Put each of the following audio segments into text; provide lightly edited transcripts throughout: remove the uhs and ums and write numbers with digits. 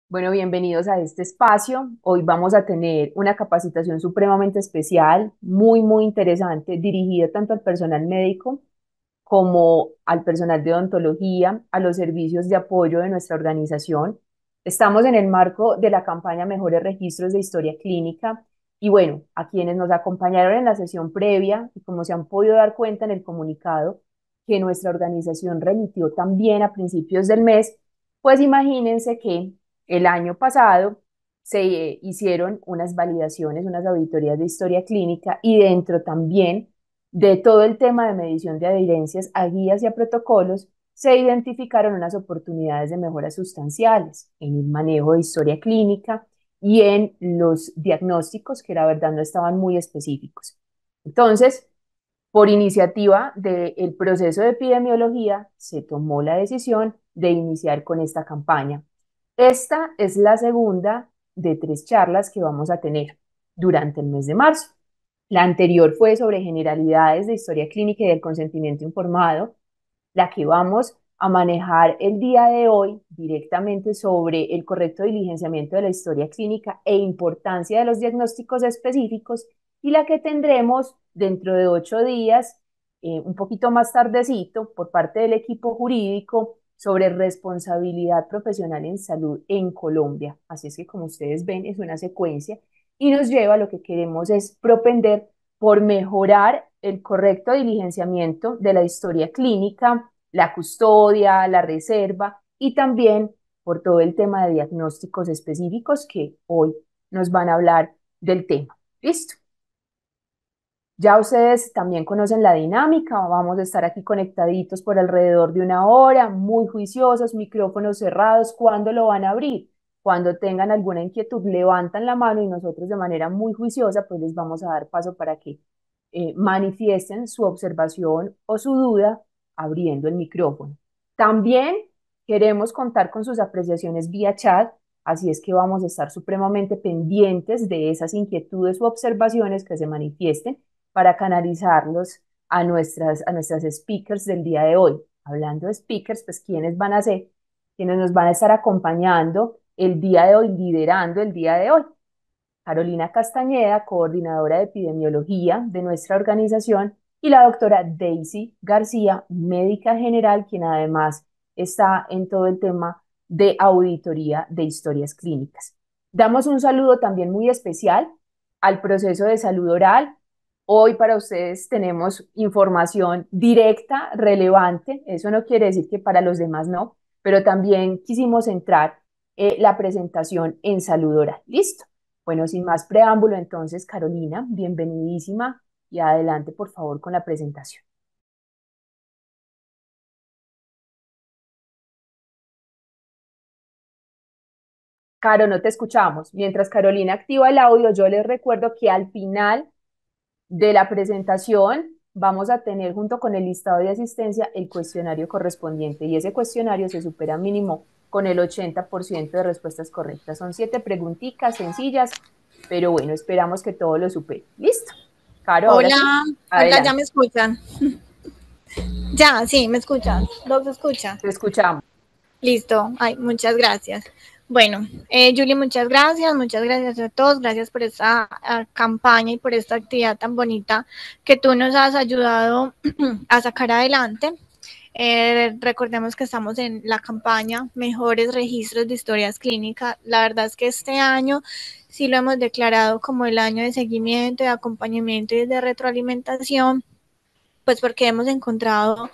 Bueno, bienvenidos a este espacio. Hoy vamos a tener una capacitación supremamente especial, muy interesante, dirigida tanto al personal médico como al personal de odontología, a los servicios de apoyo de nuestra organización. Estamos en el marco de la campaña Mejores Registros de Historia Clínica y bueno, a quienes nos acompañaron en la sesión previa y como se han podido dar cuenta en el comunicado que nuestra organización remitió también a principios del mes, pues imagínense que el año pasado se hicieron unas validaciones, unas auditorías de historia clínica y dentro también de todo el tema de medición de adherencias a guías y a protocolos, se identificaron unas oportunidades de mejoras sustanciales en el manejo de historia clínica y en los diagnósticos que la verdad no estaban muy específicos. Entonces, por iniciativa del proceso de epidemiología, se tomó la decisión de iniciar con esta campaña. Esta es la segunda de 3 charlas que vamos a tener durante el mes de marzo. La anterior fue sobre generalidades de historia clínica y del consentimiento informado. La que vamos a manejar el día de hoy directamente sobre el correcto diligenciamiento de la historia clínica e importancia de los diagnósticos específicos, y la que tendremos dentro de 8 días, un poquito más tardecito, por parte del equipo jurídico sobre responsabilidad profesional en salud en Colombia. Así es que, como ustedes ven, es una secuencia y nos lleva a lo que queremos es propender por mejorar el correcto diligenciamiento de la historia clínica, la custodia, la reserva y también por todo el tema de diagnósticos específicos que hoy nos van a hablar del tema. ¿Listo? Ya ustedes también conocen la dinámica, vamos a estar aquí conectaditos por alrededor de 1 hora, muy juiciosos, micrófonos cerrados. ¿Cuándo lo van a abrir? Cuando tengan alguna inquietud, levantan la mano y nosotros de manera muy juiciosa, pues les vamos a dar paso para que manifiesten su observación o su duda abriendo el micrófono. También queremos contar con sus apreciaciones vía chat, así es que vamos a estar supremamente pendientes de esas inquietudes u observaciones que se manifiesten para canalizarlos a nuestras speakers del día de hoy. Hablando de speakers, pues ¿quiénes van a ser? Quienes nos van a estar acompañando el día de hoy, liderando el día de hoy. Carolina Castañeda, coordinadora de epidemiología de nuestra organización, y la doctora Daisy García, médica general, quien además está en todo el tema de auditoría de historias clínicas. Damos un saludo también muy especial al proceso de salud oral. Hoy para ustedes tenemos información directa, relevante. Eso no quiere decir que para los demás no, pero también quisimos centrar la presentación en salud oral. ¿Listo? Bueno, sin más preámbulo, entonces, Carolina, bienvenidísima y adelante, por favor, con la presentación. Caro, no te escuchamos. Mientras Carolina activa el audio, yo les recuerdo que al final de la presentación vamos a tener junto con el listado de asistencia el cuestionario correspondiente y ese cuestionario se supera mínimo con el 80% de respuestas correctas. Son 7 preguntitas sencillas, pero bueno, esperamos que todo lo supere. ¿Listo? Caro, ahora sí, Hola, hola, ya adelante. me escuchan. Ya, sí, me escuchan. ¿Los escuchan? Te escuchamos. Listo. Ay, muchas gracias. Bueno, Julie, muchas gracias a todos, gracias por esta campaña y por esta actividad tan bonita que tú nos has ayudado a sacar adelante. Recordemos que estamos en la campaña Mejores Registros de Historias Clínicas. La verdad es que este año sí lo hemos declarado como el año de seguimiento, de acompañamiento y de retroalimentación, pues porque hemos encontrado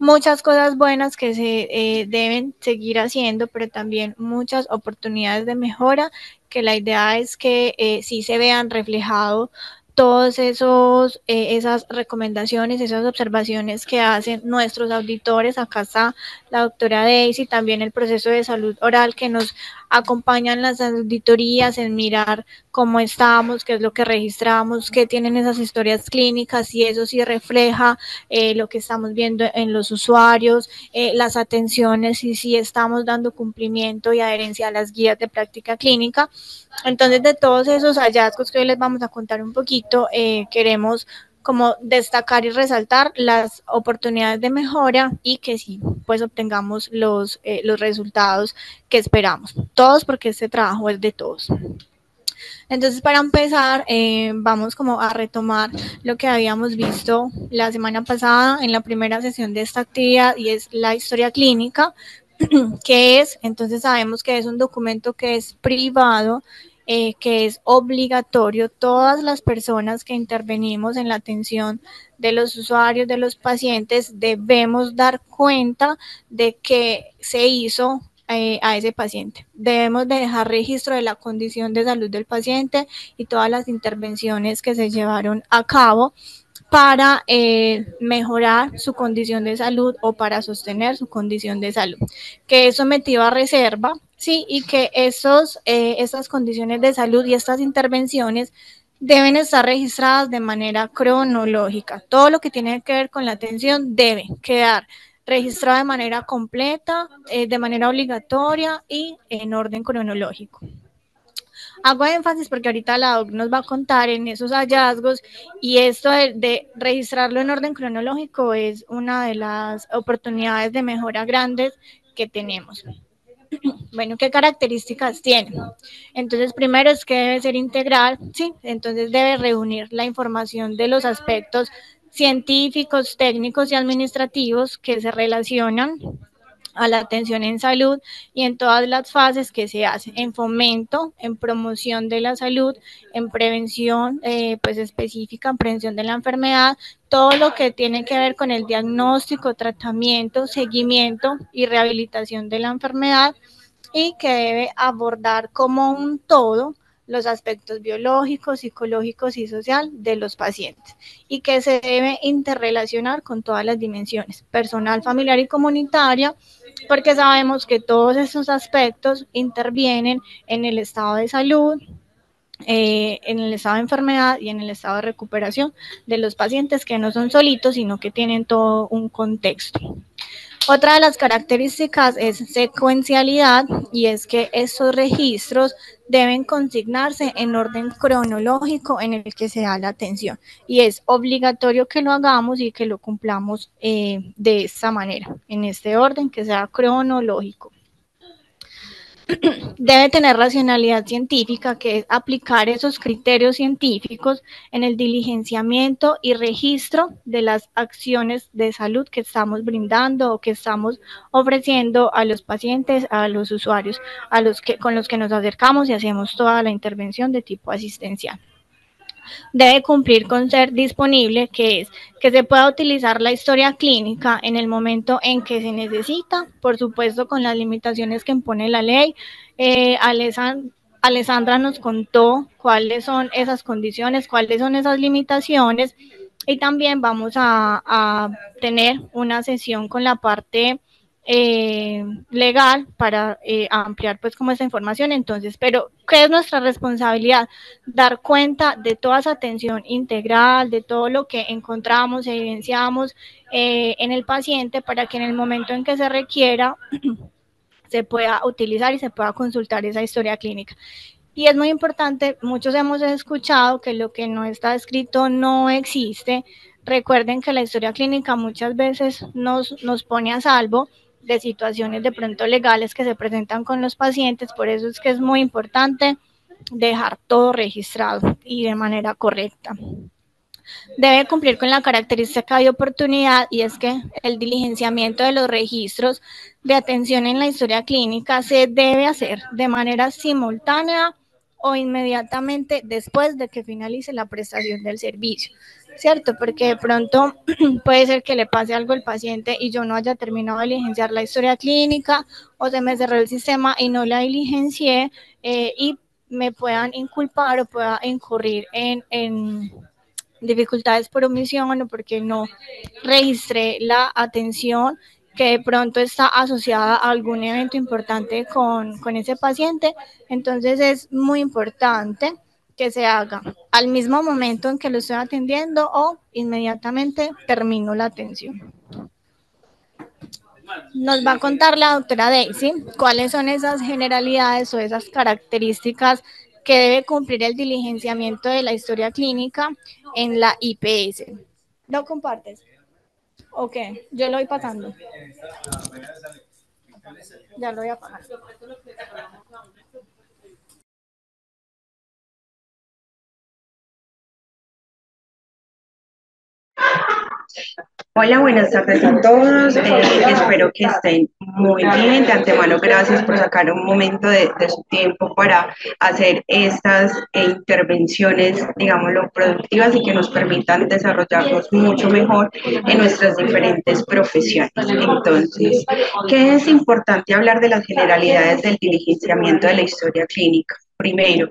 muchas cosas buenas que se deben seguir haciendo, pero también muchas oportunidades de mejora, que la idea es que sí se vean reflejados todos esas recomendaciones, esas observaciones que hacen nuestros auditores. Acá está la doctora Daisy, también el proceso de salud oral que nos acompañan las auditorías en mirar cómo estamos, qué es lo que registramos, qué tienen esas historias clínicas, y eso sí refleja lo que estamos viendo en los usuarios, las atenciones y si estamos dando cumplimiento y adherencia a las guías de práctica clínica. Entonces, de todos esos hallazgos que hoy les vamos a contar un poquito, queremos como destacar y resaltar las oportunidades de mejora y que sí, pues obtengamos los resultados que esperamos. Todos, porque este trabajo es de todos. Entonces, para empezar, vamos como a retomar lo que habíamos visto la semana pasada en la primera sesión de esta actividad y es la historia clínica, que es, entonces sabemos que es un documento que es privado, que es obligatorio. Todas las personas que intervenimos en la atención de los usuarios, de los pacientes, debemos dar cuenta de que se hizo a ese paciente. Debemos de dejar registro de la condición de salud del paciente y todas las intervenciones que se llevaron a cabo para mejorar su condición de salud o para sostener su condición de salud, que es sometido a reserva, sí, y que estas condiciones de salud y estas intervenciones deben estar registradas de manera cronológica. Todo lo que tiene que ver con la atención debe quedar registrado de manera completa, de manera obligatoria y en orden cronológico. Hago énfasis porque ahorita la doc nos va a contar en esos hallazgos y esto de registrarlo en orden cronológico es una de las oportunidades de mejora grandes que tenemos. Bueno, ¿qué características tiene? Entonces, primero es que debe ser integral, sí, entonces debe reunir la información de los aspectos científicos, técnicos y administrativos que se relacionan a la atención en salud y en todas las fases que se hacen, en fomento, en promoción de la salud, en prevención pues específica, en prevención de la enfermedad, todo lo que tiene que ver con el diagnóstico, tratamiento, seguimiento y rehabilitación de la enfermedad y que debe abordar como un todo los aspectos biológicos, psicológicos y social de los pacientes y que se debe interrelacionar con todas las dimensiones, personal, familiar y comunitaria, porque sabemos que todos esos aspectos intervienen en el estado de salud, en el estado de enfermedad y en el estado de recuperación de los pacientes que no son solitos, sino que tienen todo un contexto. Otra de las características es secuencialidad y es que estos registros deben consignarse en orden cronológico en el que se da la atención y es obligatorio que lo hagamos y que lo cumplamos de esta manera, en este orden que sea cronológico. Debe tener racionalidad científica, que es aplicar esos criterios científicos en el diligenciamiento y registro de las acciones de salud que estamos brindando o que estamos ofreciendo a los pacientes, a los usuarios, con los que nos acercamos y hacemos toda la intervención de tipo asistencial. Debe cumplir con ser disponible, que es que se pueda utilizar la historia clínica en el momento en que se necesita, por supuesto con las limitaciones que impone la ley. Alessandra nos contó cuáles son esas condiciones, cuáles son esas limitaciones y también vamos a tener una sesión con la parte legal para ampliar pues como esa información. Entonces, pero ¿qué es nuestra responsabilidad? Dar cuenta de toda esa atención integral, de todo lo que encontramos, evidenciamos en el paciente para que en el momento en que se requiera se pueda utilizar y se pueda consultar esa historia clínica. Y es muy importante, muchos hemos escuchado que lo que no está escrito no existe. Recuerden que la historia clínica muchas veces nos pone a salvo de situaciones de pronto legales que se presentan con los pacientes, por eso es que es muy importante dejar todo registrado y de manera correcta. Debe cumplir con la característica de oportunidad y es que el diligenciamiento de los registros de atención en la historia clínica se debe hacer de manera simultánea o inmediatamente después de que finalice la prestación del servicio, ¿cierto? Porque de pronto puede ser que le pase algo al paciente y yo no haya terminado de diligenciar la historia clínica o se me cerró el sistema y no la diligencié y me puedan inculpar o pueda incurrir en dificultades por omisión o porque no registré la atención que de pronto está asociada a algún evento importante con ese paciente. Entonces es muy importante que se haga al mismo momento en que lo estoy atendiendo o inmediatamente termino la atención. Nos va a contar la doctora Daisy cuáles son esas generalidades o esas características que debe cumplir el diligenciamiento de la historia clínica en la IPS. ¿Lo compartes? Ok, yo lo voy pasando. Ya lo voy a pagar. Hola, buenas tardes a todos. Espero que estén muy bien. De antemano, gracias por sacar un momento de su tiempo para hacer estas intervenciones, digámoslo, productivas y que nos permitan desarrollarnos mucho mejor en nuestras diferentes profesiones. Entonces, ¿qué es importante hablar de las generalidades del diligenciamiento de la historia clínica? Primero,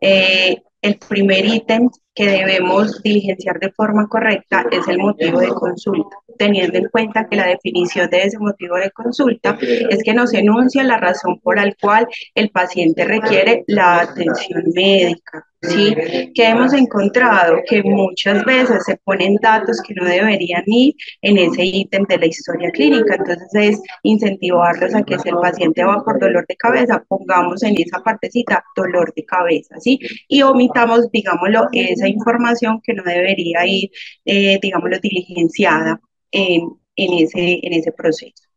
el primer ítem que debemos diligenciar de forma correcta es el motivo de consulta, teniendo en cuenta que la definición de ese motivo de consulta es que nos enuncia la razón por la cual el paciente requiere la atención médica. ¿Sí? Que hemos encontrado que muchas veces se ponen datos que no deberían ir en ese ítem de la historia clínica, entonces es incentivarlos a que si el paciente va por dolor de cabeza, pongamos en esa partecita dolor de cabeza, ¿sí? Y omitamos, digámoslo, esa información que no debería ir, digámoslo, diligenciada en ese proceso.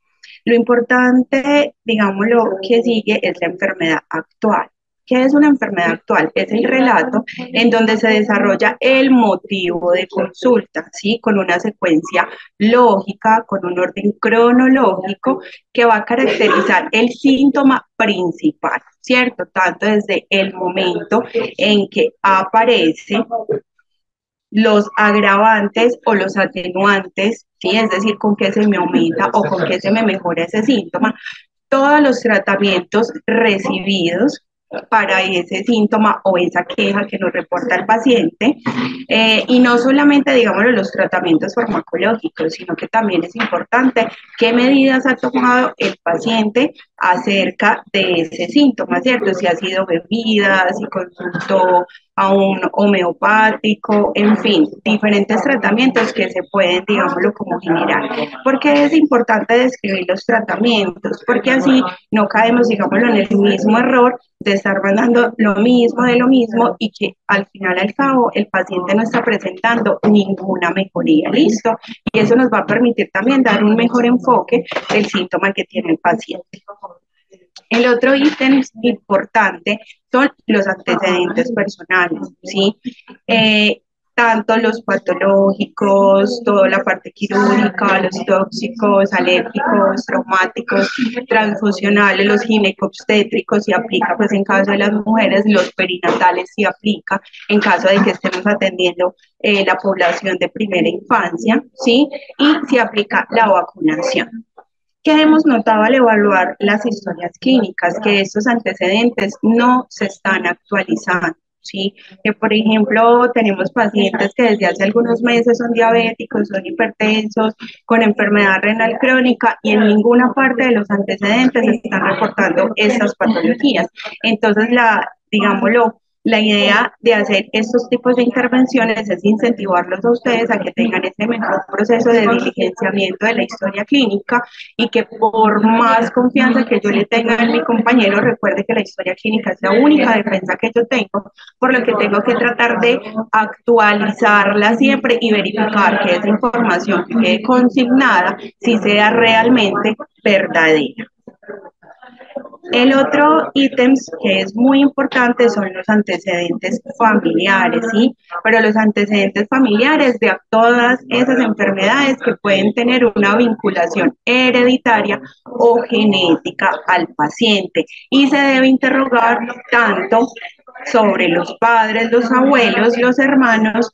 Lo importante, digámoslo, que sigue es la enfermedad actual. ¿Qué es una enfermedad actual? Es el relato en donde se desarrolla el motivo de consulta, ¿sí? Con una secuencia lógica, con un orden cronológico que va a caracterizar el síntoma principal, ¿cierto? Tanto desde el momento en que aparece los agravantes o los atenuantes, ¿sí? Es decir, con qué se me aumenta o con qué se me mejora ese síntoma, todos los tratamientos recibidos para ese síntoma o esa queja que nos reporta el paciente, y no solamente, digámoslo, los tratamientos farmacológicos, sino que también es importante qué medidas ha tomado el paciente acerca de ese síntoma, ¿cierto? Si ha sido bebida, si consultó a un homeopático, en fin, diferentes tratamientos que se pueden, digámoslo, como generar. ¿Por qué es importante describir los tratamientos? Porque así no caemos, digámoslo, en el mismo error de estar mandando lo mismo de lo mismo y que al final al cabo el paciente no está presentando ninguna mejoría, ¿listo? Y eso nos va a permitir también dar un mejor enfoque del síntoma que tiene el paciente. El otro ítem importante son los antecedentes personales, ¿sí? Tanto los patológicos, toda la parte quirúrgica, los tóxicos, alérgicos, traumáticos, transfusionales, los ginecobstétricos, si aplica pues en caso de las mujeres, los perinatales si aplica en caso de que estemos atendiendo la población de primera infancia, ¿sí? Y si aplica la vacunación. ¿Qué hemos notado al evaluar las historias clínicas? Que estos antecedentes no se están actualizando. ¿Sí? Que por ejemplo tenemos pacientes que desde hace algunos meses son diabéticos, son hipertensos, con enfermedad renal crónica y en ninguna parte de los antecedentes se están reportando estas patologías. Entonces, digámoslo, la idea de hacer estos tipos de intervenciones es incentivarlos a ustedes a que tengan ese mejor proceso de diligenciamiento de la historia clínica y que por más confianza que yo le tenga en mi compañero, recuerde que la historia clínica es la única defensa que yo tengo, por lo que tengo que tratar de actualizarla siempre y verificar que esa información que quede consignada sí sea realmente verdadera. El otro ítem que es muy importante son los antecedentes familiares, ¿sí? Pero los antecedentes familiares de todas esas enfermedades que pueden tener una vinculación hereditaria o genética al paciente. Y se debe interrogar tanto sobre los padres, los abuelos, los hermanos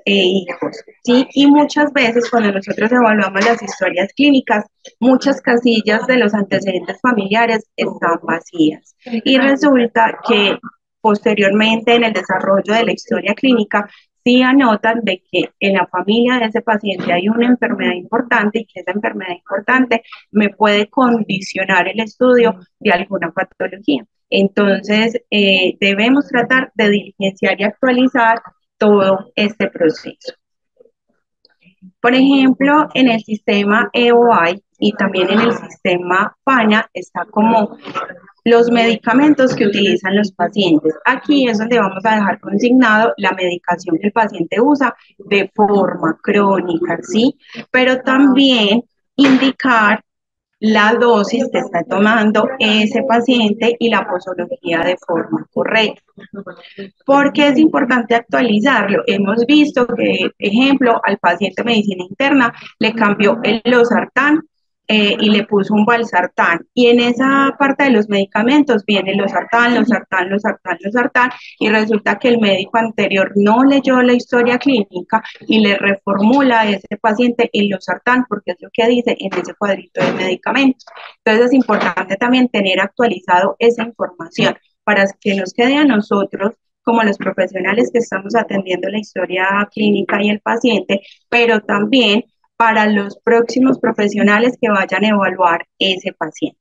e hijos, ¿sí? Y muchas veces cuando nosotros evaluamos las historias clínicas, muchas casillas de los antecedentes familiares están vacías. Y resulta que posteriormente en el desarrollo de la historia clínica, sí anotan de que en la familia de ese paciente hay una enfermedad importante y que esa enfermedad importante me puede condicionar el estudio de alguna patología. Entonces, debemos tratar de diligenciar y actualizar todo este proceso. Por ejemplo, en el sistema EOI y también en el sistema PANA está como los medicamentos que utilizan los pacientes. Aquí es donde vamos a dejar consignado la medicación que el paciente usa de forma crónica, ¿sí? Pero también indicar la dosis que está tomando ese paciente y la posología de forma correcta. ¿Por qué es importante actualizarlo? Hemos visto que, ejemplo, al paciente de medicina interna le cambió el losartán y le puso un valsartán. Y en esa parte de los medicamentos viene losartán, losartán, losartán, losartán, y resulta que el médico anterior no leyó la historia clínica y le reformula a ese paciente el losartán, porque es lo que dice en ese cuadrito de medicamentos. Entonces es importante también tener actualizado esa información para que nos quede a nosotros como los profesionales que estamos atendiendo la historia clínica y el paciente, pero también para los próximos profesionales que vayan a evaluar ese paciente.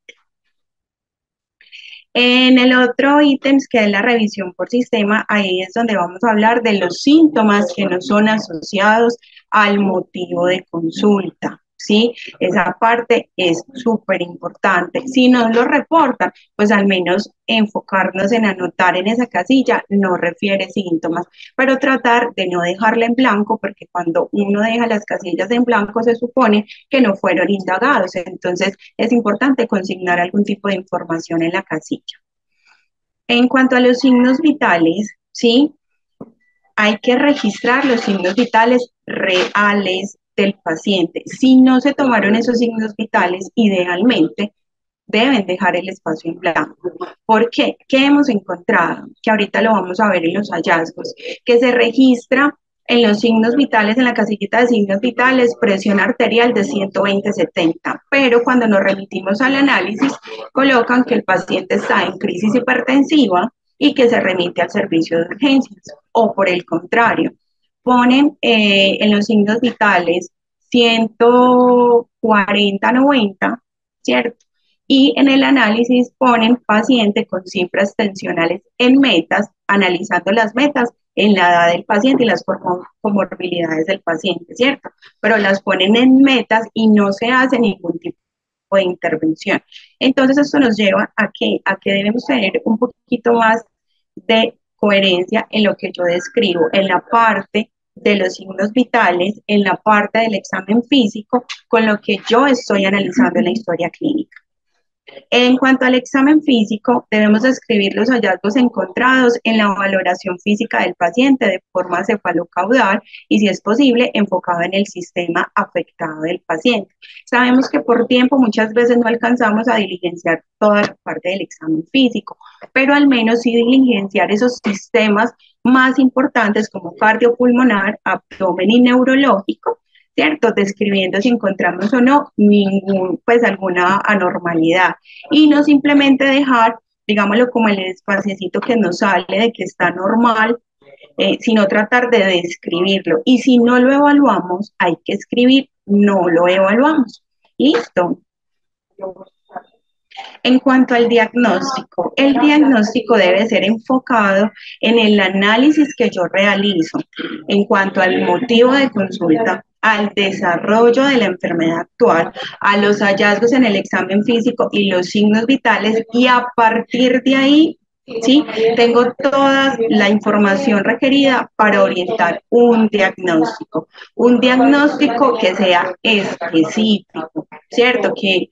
En el otro ítem, que es la revisión por sistema, ahí es donde vamos a hablar de los síntomas que no son asociados al motivo de consulta, ¿sí? Esa parte es súper importante. Si nos lo reportan, pues al menos enfocarnos en anotar en esa casilla, no refiere síntomas, pero tratar de no dejarla en blanco, porque cuando uno deja las casillas en blanco se supone que no fueron indagados. Entonces, es importante consignar algún tipo de información en la casilla. En cuanto a los signos vitales, ¿sí? Hay que registrar los signos vitales reales del paciente. Si no se tomaron esos signos vitales, idealmente deben dejar el espacio en blanco. ¿Por qué? ¿Qué hemos encontrado? Que ahorita lo vamos a ver en los hallazgos, que se registra en los signos vitales, en la casillita de signos vitales, presión arterial de 120/70, pero cuando nos remitimos al análisis, colocan que el paciente está en crisis hipertensiva y que se remite al servicio de urgencias, o por el contrario, ponen en los signos vitales 140/90, ¿cierto? Y en el análisis ponen paciente con cifras tensionales en metas, analizando las metas en la edad del paciente y las comorbilidades del paciente, ¿cierto? Pero las ponen en metas y no se hace ningún tipo de intervención. Entonces esto nos lleva a que debemos tener un poquito más de coherencia en lo que yo describo, en la parte de los signos vitales, en la parte del examen físico, con lo que yo estoy analizando en la historia clínica. En cuanto al examen físico, debemos describir los hallazgos encontrados en la valoración física del paciente de forma cefalocaudal y, si es posible, enfocado en el sistema afectado del paciente. Sabemos que por tiempo muchas veces no alcanzamos a diligenciar toda la parte del examen físico, pero al menos sí diligenciar esos sistemas más importantes como cardiopulmonar, abdomen y neurológico, ¿cierto? Describiendo si encontramos o no alguna anormalidad. Y no simplemente dejar, digámoslo, como el espaciecito que nos sale de que está normal, sino tratar de describirlo. Y si no lo evaluamos, hay que escribir, no lo evaluamos. ¿Listo? En cuanto al diagnóstico, el diagnóstico debe ser enfocado en el análisis que yo realizo en cuanto al motivo de consulta, al desarrollo de la enfermedad actual, a los hallazgos en el examen físico y los signos vitales, y a partir de ahí, ¿sí? Tengo toda la información requerida para orientar un diagnóstico que sea específico, ¿cierto? Que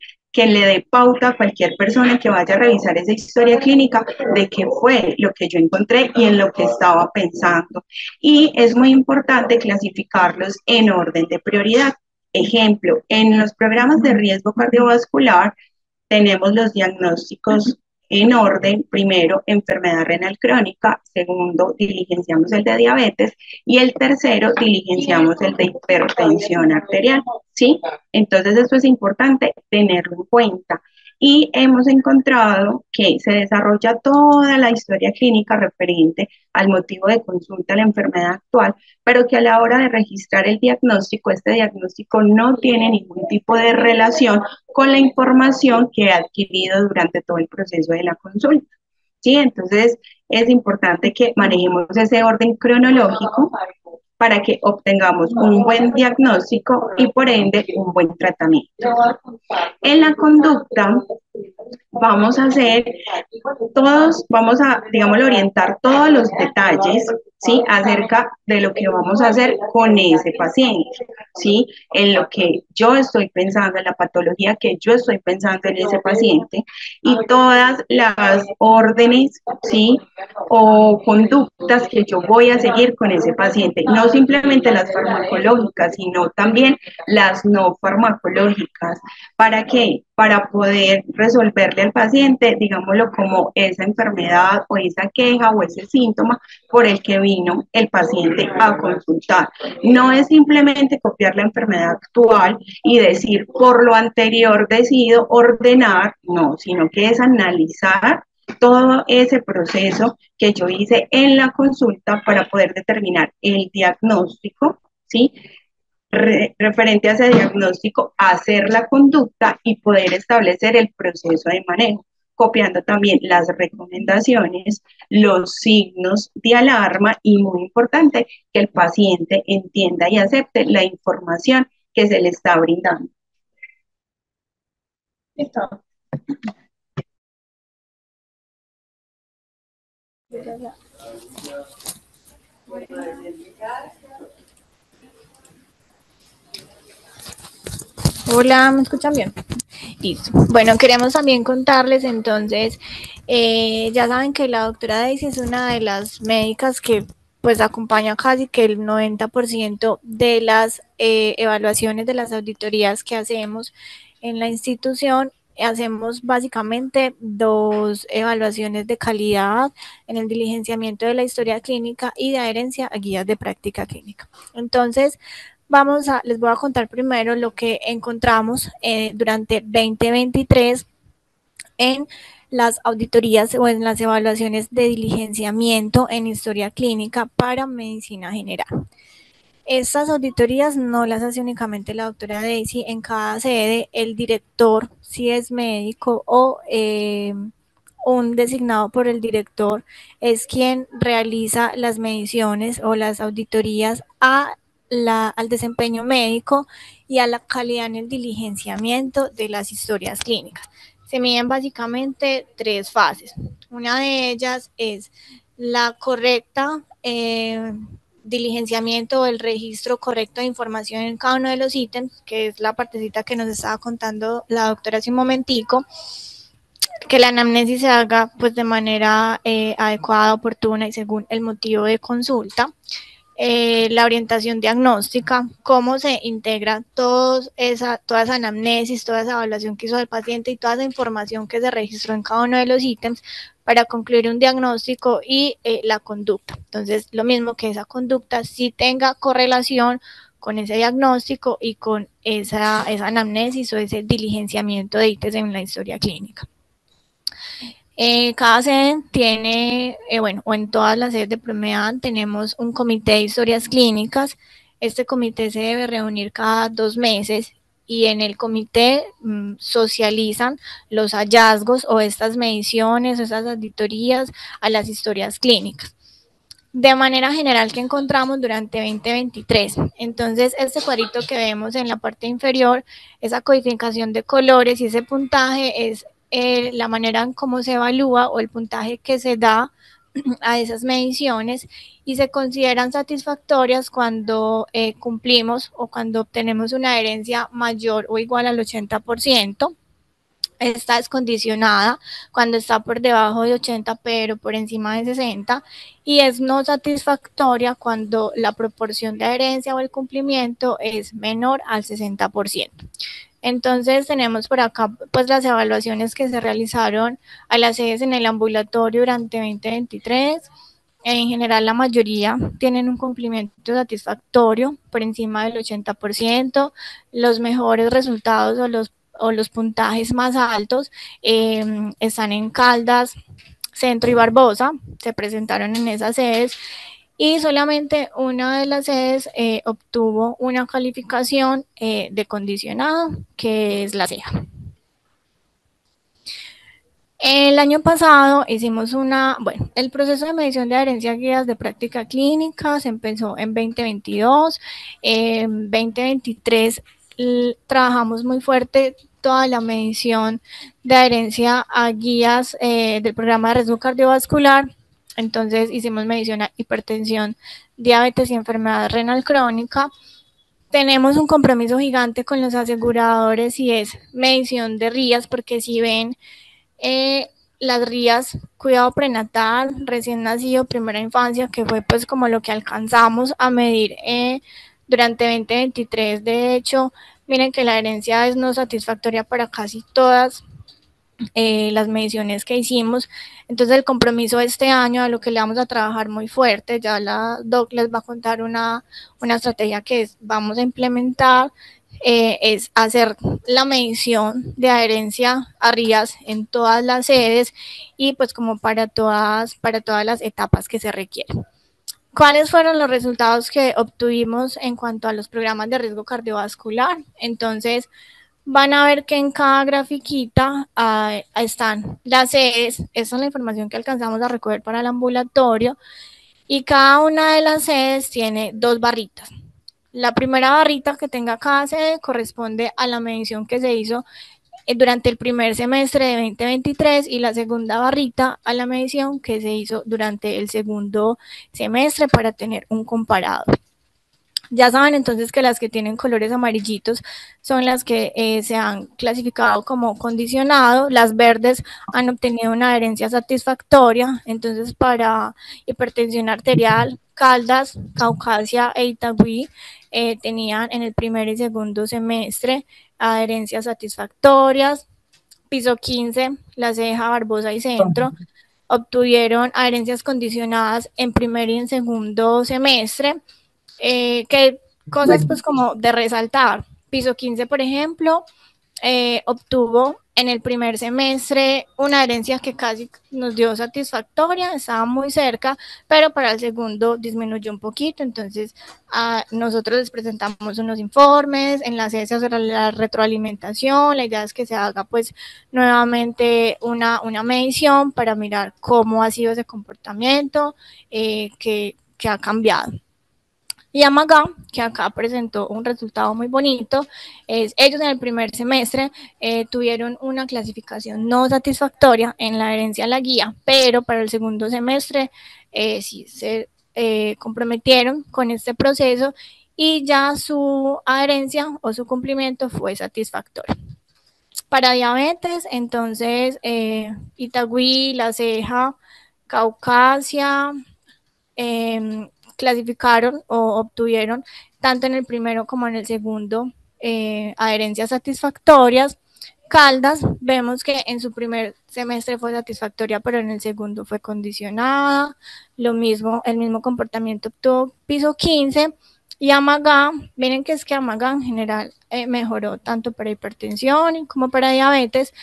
le dé pauta a cualquier persona que vaya a revisar esa historia clínica de qué fue lo que yo encontré y en lo que estaba pensando. Y es muy importante clasificarlos en orden de prioridad. Ejemplo, en los programas de riesgo cardiovascular tenemos los diagnósticos en orden: primero, enfermedad renal crónica; segundo, diligenciamos el de diabetes; y el tercero, diligenciamos el de hipertensión arterial, ¿sí? Entonces esto es importante tenerlo en cuenta. Y hemos encontrado que se desarrolla toda la historia clínica referente al motivo de consulta a la enfermedad actual, pero que a la hora de registrar el diagnóstico, este diagnóstico no tiene ningún tipo de relación con la información que he adquirido durante todo el proceso de la consulta, ¿sí? Entonces es importante que manejemos ese orden cronológico para que obtengamos un buen diagnóstico y por ende un buen tratamiento. En la conducta vamos a hacer todos, vamos a, digamos, orientar todos los detalles, ¿sí? Acerca de lo que vamos a hacer con ese paciente, ¿sí? En lo que yo estoy pensando, en la patología que yo estoy pensando en ese paciente y todas las órdenes, ¿sí? O conductas que yo voy a seguir con ese paciente, no simplemente las farmacológicas, sino también las no farmacológicas. ¿Para qué? Para poder resolverle al paciente, digámoslo, como esa enfermedad o esa queja o ese síntoma por el que vino el paciente a consultar. No es simplemente copiar la enfermedad actual y decir, por lo anterior decido ordenar, no, sino que es analizar todo ese proceso que yo hice en la consulta para poder determinar el diagnóstico, ¿sí? Referente a ese diagnóstico, hacer la conducta y poder establecer el proceso de manejo, copiando también las recomendaciones, los signos de alarma y, muy importante, que el paciente entienda y acepte la información que se le está brindando. ¿Listo? Hola, ¿me escuchan bien? Listo. Bueno, queremos también contarles entonces, ya saben que la doctora Daisy es una de las médicas que pues acompaña casi que el 90% de las evaluaciones de las auditorías que hacemos en la institución. Hacemos básicamente 2 evaluaciones de calidad en el diligenciamiento de la historia clínica y de adherencia a guías de práctica clínica. Entonces, les voy a contar primero lo que encontramos durante 2023 en las auditorías o en las evaluaciones de diligenciamiento en historia clínica para medicina general. Estas auditorías no las hace únicamente la doctora Daisy. En cada sede, el director, si es médico o un designado por el director, es quien realiza las mediciones o las auditorías al desempeño médico y a la calidad en el diligenciamiento de las historias clínicas. Se miden básicamente 3 fases. Una de ellas es la correcta diligenciamiento o el registro correcto de información en cada uno de los ítems, que es la partecita que nos estaba contando la doctora hace un momentico, que la anamnesis se haga pues de manera adecuada, oportuna y según el motivo de consulta. La orientación diagnóstica, cómo se integra toda esa anamnesis, toda esa evaluación que hizo el paciente y toda esa información que se registró en cada uno de los ítems para concluir un diagnóstico y la conducta. Entonces, lo mismo que esa conducta sí tenga correlación con ese diagnóstico y con esa anamnesis o ese diligenciamiento de ítems en la historia clínica. Cada sede tiene, o en todas las sedes de Promedan tenemos un comité de historias clínicas. Este comité se debe reunir cada 2 meses y en el comité socializan los hallazgos o estas mediciones o estas auditorías a las historias clínicas. De manera general, que encontramos durante 2023. Entonces, este cuadrito que vemos en la parte inferior, esa codificación de colores y ese puntaje es la manera en cómo se evalúa o el puntaje que se da a esas mediciones y se consideran satisfactorias cuando cumplimos o cuando obtenemos una adherencia mayor o igual al 80%. Esta es condicionada cuando está por debajo de 80 pero por encima de 60 y es no satisfactoria cuando la proporción de adherencia o el cumplimiento es menor al 60%. Entonces tenemos por acá pues las evaluaciones que se realizaron a las sedes en el ambulatorio durante 2023. En general, la mayoría tienen un cumplimiento satisfactorio por encima del 80%. Los mejores resultados o los puntajes más altos están en Caldas, Centro y Barbosa, se presentaron en esas sedes y solamente una de las sedes obtuvo una calificación de condicionado, que es la CEA. El año pasado hicimos el proceso de medición de adherencia a guías de práctica clínica se empezó en 2022, en 2023 trabajamos muy fuerte toda la medición de adherencia a guías del programa de riesgo cardiovascular. Entonces hicimos medición a hipertensión, diabetes y enfermedad renal crónica. Tenemos un compromiso gigante con los aseguradores y es medición de RIAs, porque si ven las RIAs, cuidado prenatal, recién nacido, primera infancia, que fue pues como lo que alcanzamos a medir durante 2023. De hecho, miren que la herencia es no satisfactoria para casi todas las mediciones que hicimos. Entonces el compromiso de este año, a lo que le vamos a trabajar muy fuerte, ya la doc les va a contar una estrategia que vamos a implementar, es hacer la medición de adherencia a RIAs en todas las sedes y pues como para todas las etapas que se requieren. ¿Cuáles fueron los resultados que obtuvimos en cuanto a los programas de riesgo cardiovascular? Entonces, van a ver que en cada grafiquita están las sedes, esa es la información que alcanzamos a recoger para el ambulatorio, y cada una de las sedes tiene 2 barritas. La primera barrita que tenga cada sede corresponde a la medición que se hizo durante el primer semestre de 2023 y la segunda barrita a la medición que se hizo durante el segundo semestre para tener un comparado. Ya saben entonces que las que tienen colores amarillitos son las que se han clasificado como condicionado, las verdes han obtenido una adherencia satisfactoria. Entonces para hipertensión arterial, Caldas, Caucasia e Itagüí tenían en el primer y segundo semestre adherencias satisfactorias. Piso 15, La Ceja, Barbosa y Centro obtuvieron adherencias condicionadas en primer y en segundo semestre. Que cosas pues como de resaltar. Piso 15, por ejemplo, obtuvo en el primer semestre una adherencia que casi nos dio satisfactoria, estaba muy cerca, pero para el segundo disminuyó un poquito. Entonces nosotros les presentamos unos informes, en la sede sobre la retroalimentación, la idea es que se haga pues nuevamente una medición para mirar cómo ha sido ese comportamiento que ha cambiado. Y Amagá, que acá presentó un resultado muy bonito, ellos en el primer semestre tuvieron una clasificación no satisfactoria en la adherencia a la guía, pero para el segundo semestre sí se comprometieron con este proceso y ya su adherencia o su cumplimiento fue satisfactorio. Para diabetes, entonces, Itagüí, La Ceja, Caucasia, clasificaron o obtuvieron tanto en el primero como en el segundo adherencias satisfactorias. Caldas, vemos que en su primer semestre fue satisfactoria, pero en el segundo fue condicionada. Lo mismo, el mismo comportamiento obtuvo piso 15. Y Amagá, miren que es que Amagá en general mejoró tanto para hipertensión como para diabetes.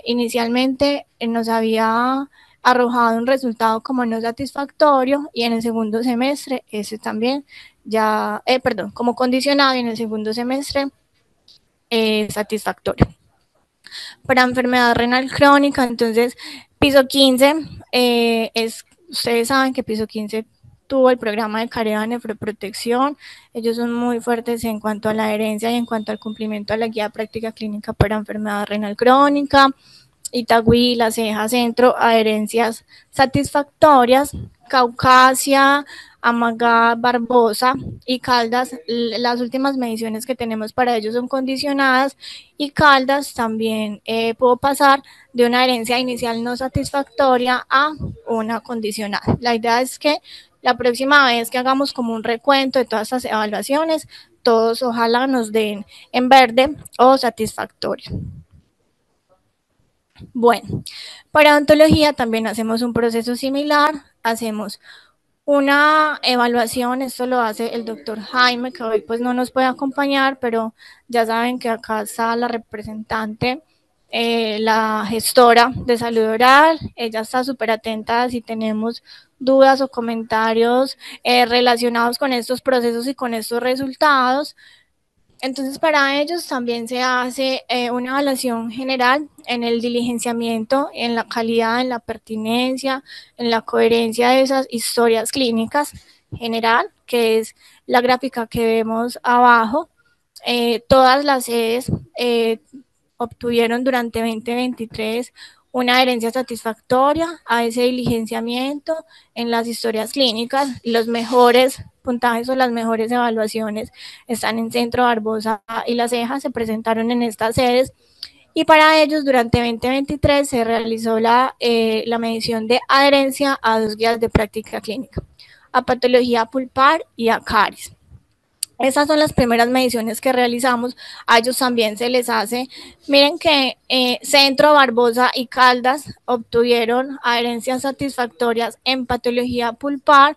Inicialmente nos había arrojado un resultado como no satisfactorio y en el segundo semestre ese también ya, como condicionado y en el segundo semestre satisfactorio. Para enfermedad renal crónica, entonces piso 15 ustedes saben que piso 15 tuvo el programa de Careva Nefroprotección. Ellos son muy fuertes en cuanto a la adherencia y en cuanto al cumplimiento de la guía práctica clínica para enfermedad renal crónica. Itagüí, La Ceja, Centro, adherencias satisfactorias. Caucasia, Amagá, Barbosa y Caldas, las últimas mediciones que tenemos para ellos son condicionadas, y Caldas también pudo pasar de una adherencia inicial no satisfactoria a una condicionada. La idea es que la próxima vez que hagamos como un recuento de todas estas evaluaciones, todos ojalá nos den en verde o satisfactorio. Bueno, para odontología también hacemos un proceso similar, hacemos una evaluación, esto lo hace el doctor Jaime, que hoy pues no nos puede acompañar, pero ya saben que acá está la representante, la gestora de salud oral, ella está súper atenta si tenemos dudas o comentarios relacionados con estos procesos y con estos resultados. Entonces, para ellos también se hace una evaluación general en el diligenciamiento, en la calidad, en la pertinencia, en la coherencia de esas historias clínicas general, que es la gráfica que vemos abajo. Todas las sedes obtuvieron durante 2023 una adherencia satisfactoria a ese diligenciamiento en las historias clínicas. Los mejores puntajes o las mejores evaluaciones están en Centro Barbosa y La Ceja, se presentaron en estas sedes. Y para ellos, durante 2023 se realizó la medición de adherencia a 2 guías de práctica clínica, a patología pulpar y a caries. Esas son las primeras mediciones que realizamos. A ellos también se les hace. Miren que Centro, Barbosa y Caldas obtuvieron adherencias satisfactorias en patología pulpar,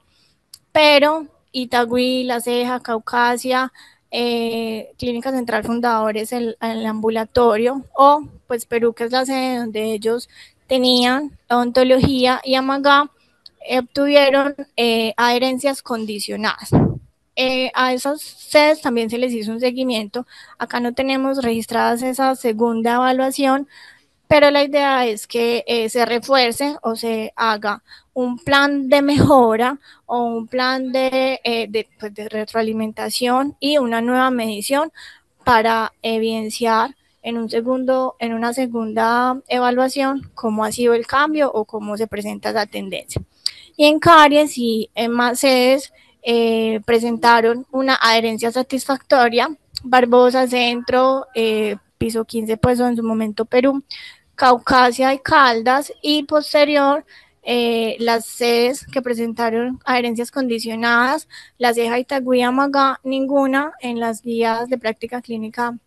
pero Itagüí, La Ceja, Caucasia, Clínica Central Fundadores, el ambulatorio, o pues Perú, que es la sede donde ellos tenían odontología, y Amagá obtuvieron adherencias condicionadas. A esas sedes también se les hizo un seguimiento. Acá no tenemos registradas esa segunda evaluación, pero la idea es que se refuerce o se haga un plan de mejora o un plan pues de retroalimentación y una nueva medición para evidenciar en una segunda evaluación cómo ha sido el cambio o cómo se presenta esa tendencia. Y en caries y en más sedes presentaron una adherencia satisfactoria. Barbosa, Centro, piso 15, pues en su momento Perú, Caucasia y Caldas, y posterior las sedes que presentaron adherencias condicionadas, La Ceja, Itagüí, Amagá, ninguna en las guías de práctica clínica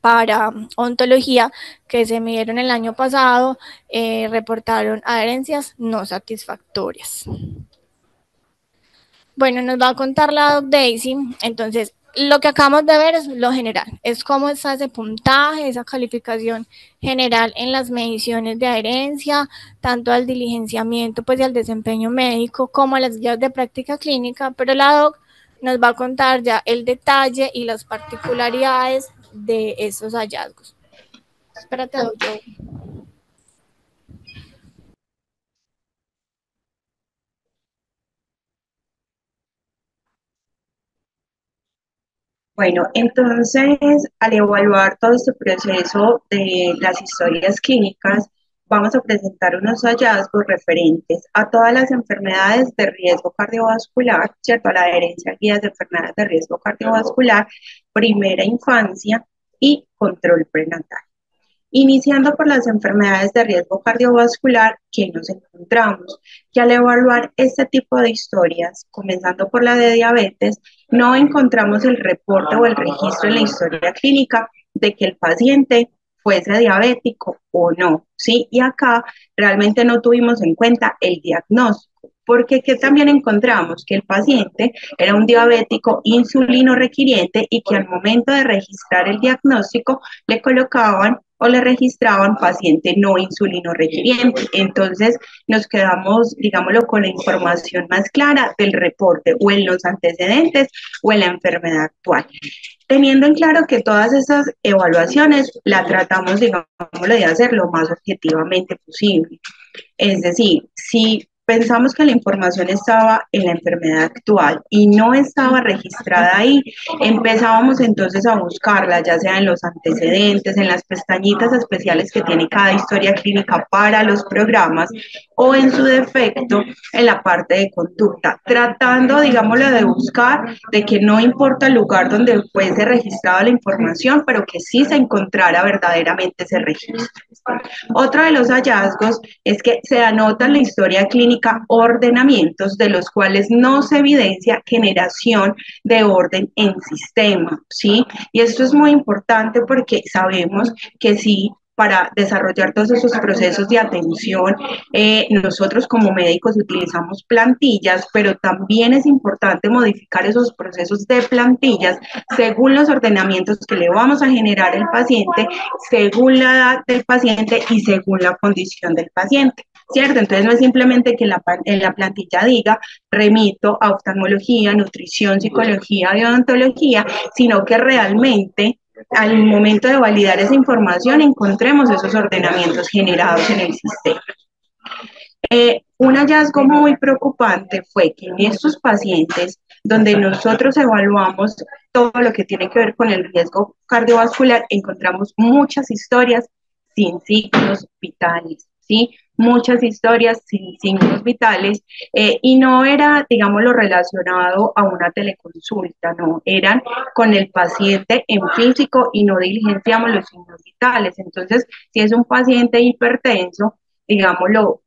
para ontología que se midieron el año pasado, reportaron adherencias no satisfactorias. Bueno, nos va a contar la doc Daisy. Entonces, lo que acabamos de ver es lo general, es cómo está ese puntaje, esa calificación general en las mediciones de adherencia, tanto al diligenciamiento pues y al desempeño médico, como a las guías de práctica clínica, pero la doc nos va a contar ya el detalle y las particularidades de esos hallazgos. Espérate, doc. Bueno, entonces, al evaluar todo este proceso de las historias clínicas, vamos a presentar unos hallazgos referentes a todas las enfermedades de riesgo cardiovascular, ¿cierto? A la adherencia a guías de enfermedades de riesgo cardiovascular, primera infancia y control prenatal. Iniciando por las enfermedades de riesgo cardiovascular que nos encontramos, que al evaluar este tipo de historias, comenzando por la de diabetes, no encontramos el reporte o el registro en la historia clínica de que el paciente fuese diabético o no, ¿sí? Y acá realmente no tuvimos en cuenta el diagnóstico, porque ¿qué también encontramos? Que el paciente era un diabético insulino requiriente y que al momento de registrar el diagnóstico le colocaban o le registraban paciente no insulino requiriente. Entonces nos quedamos, digámoslo, con la información más clara del reporte o en los antecedentes o en la enfermedad actual. Teniendo en claro que todas esas evaluaciones la tratamos, digámoslo, de hacer lo más objetivamente posible. Es decir, si pensamos que la información estaba en la enfermedad actual y no estaba registrada ahí, empezábamos entonces a buscarla, ya sea en los antecedentes, en las pestañitas especiales que tiene cada historia clínica para los programas, o en su defecto en la parte de conducta, tratando, digámoslo, de buscar de que no importa el lugar donde fuese registrada la información, pero que sí se encontrara verdaderamente ese registro. Otro de los hallazgos es que se anota en la historia clínica ordenamientos de los cuales no se evidencia generación de orden en sistema, ¿sí? Y esto es muy importante porque sabemos que sí, para desarrollar todos esos procesos de atención, nosotros como médicos utilizamos plantillas, pero también es importante modificar esos procesos de plantillas según los ordenamientos que le vamos a generar al paciente, según la edad del paciente y según la condición del paciente, ¿cierto? Entonces no es simplemente que en la plantilla diga remito a oftalmología, nutrición, psicología y odontología, sino que realmente al momento de validar esa información encontremos esos ordenamientos generados en el sistema. Un hallazgo muy preocupante fue que en estos pacientes donde nosotros evaluamos todo lo que tiene que ver con el riesgo cardiovascular, encontramos muchas historias sin signos vitales, ¿sí? Muchas historias sin signos vitales, y no era, digamos, lo relacionado a una teleconsulta, no, eran con el paciente en físico y no diligenciamos los signos vitales. Entonces, si es un paciente hipertenso, digámoslo,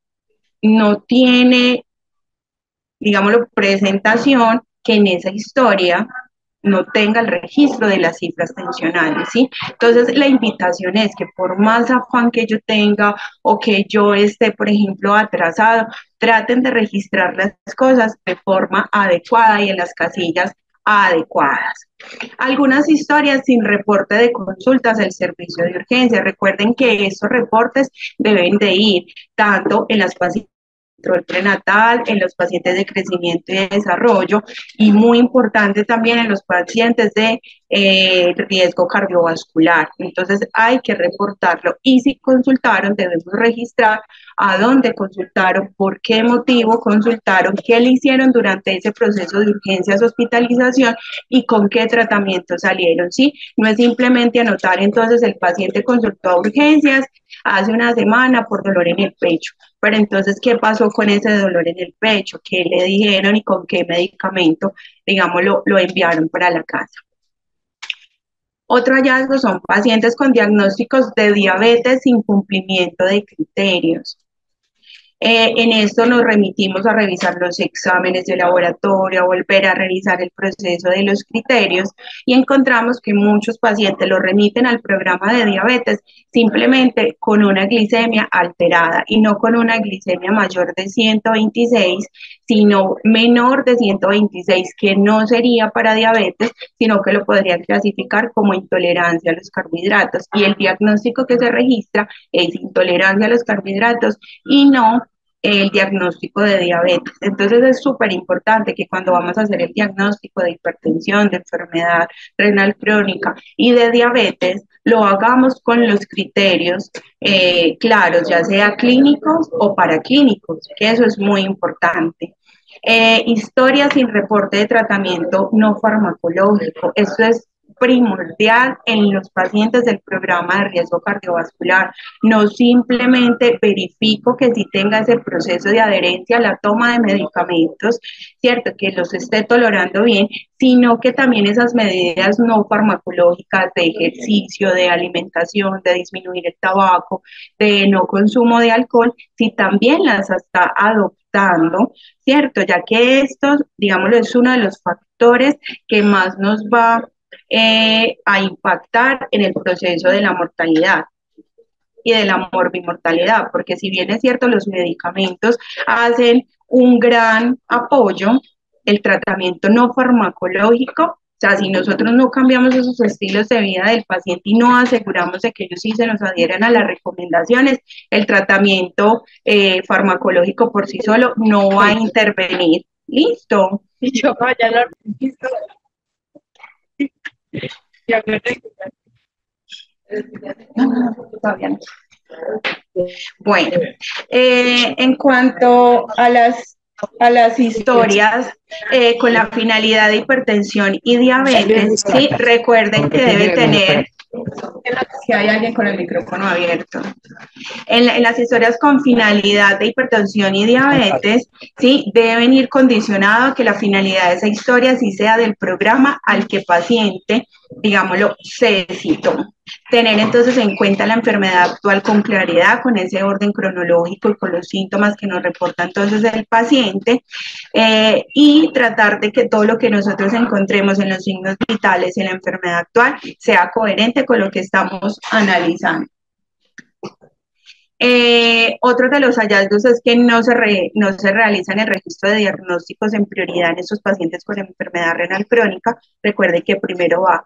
no tiene, digámoslo, presentación que en esa historia no tenga el registro de las cifras tensionales, ¿sí? Entonces, la invitación es que por más afán que yo tenga o que yo esté, por ejemplo, atrasado, traten de registrar las cosas de forma adecuada y en las casillas adecuadas. Algunas historias sin reporte de consultas al servicio de urgencia. Recuerden que esos reportes deben de ir tanto en las pacientes control prenatal, en los pacientes de crecimiento y desarrollo, y muy importante también en los pacientes de riesgo cardiovascular. Entonces hay que reportarlo, y si consultaron debemos registrar a dónde consultaron, por qué motivo consultaron, qué le hicieron durante ese proceso de urgencias, hospitalización y con qué tratamiento salieron, ¿sí? No es simplemente anotar entonces el paciente consultó a urgencias hace una semana por dolor en el pecho. Pero entonces, ¿qué pasó con ese dolor en el pecho? ¿Qué le dijeron y con qué medicamento, digamos, lo enviaron para la casa? Otro hallazgo son pacientes con diagnósticos de diabetes sin cumplimiento de criterios. En esto nos remitimos a revisar los exámenes de laboratorio, a volver a revisar el proceso de los criterios, y encontramos que muchos pacientes lo remiten al programa de diabetes simplemente con una glicemia alterada, y no con una glicemia mayor de 126, sino menor de 126, que no sería para diabetes, sino que lo podrían clasificar como intolerancia a los carbohidratos, y el diagnóstico que se registra es intolerancia a los carbohidratos y no el diagnóstico de diabetes. Entonces es súper importante que cuando vamos a hacer el diagnóstico de hipertensión, de enfermedad renal crónica y de diabetes, lo hagamos con los criterios claros, ya sea clínicos o paraclínicos, que eso es muy importante. Historia sin reporte de tratamiento no farmacológico. Esto es primordial en los pacientes del programa de riesgo cardiovascular. No simplemente verifico que sí tenga ese proceso de adherencia a la toma de medicamentos, ¿cierto? Que los esté tolerando bien, sino que también esas medidas no farmacológicas de ejercicio, de alimentación, de disminuir el tabaco, de no consumo de alcohol, si también las está adoptando, ¿cierto? Ya que esto, digámoslo, es uno de los factores que más nos va a impactar en el proceso de la mortalidad y de la morbimortalidad, porque si bien es cierto, los medicamentos hacen un gran apoyo, el tratamiento no farmacológico, o sea, si nosotros no cambiamos esos estilos de vida del paciente y no aseguramos de que ellos sí se nos adhieran a las recomendaciones, el tratamiento farmacológico por sí solo no va a intervenir. ¿Listo? Yo ya lo listo. Todavía no. Bueno, en cuanto a las historias con la finalidad de hipertensión y diabetes, ¿sí? Recuerden que debe tener, si hay alguien con el micrófono abierto, en las historias con finalidad de hipertensión y diabetes, ¿sí? Deben ir condicionado a que la finalidad de esa historia sí sea del programa al que paciente, digámoslo, se citó. Tener entonces en cuenta la enfermedad actual con claridad, con ese orden cronológico y con los síntomas que nos reporta entonces el paciente, y tratar de que todo lo que nosotros encontremos en los signos vitales en la enfermedad actual sea coherente con lo que estamos analizando. Otro de los hallazgos es que no se realizan el registro de diagnósticos en prioridad en estos pacientes con enfermedad renal crónica. Recuerde que primero va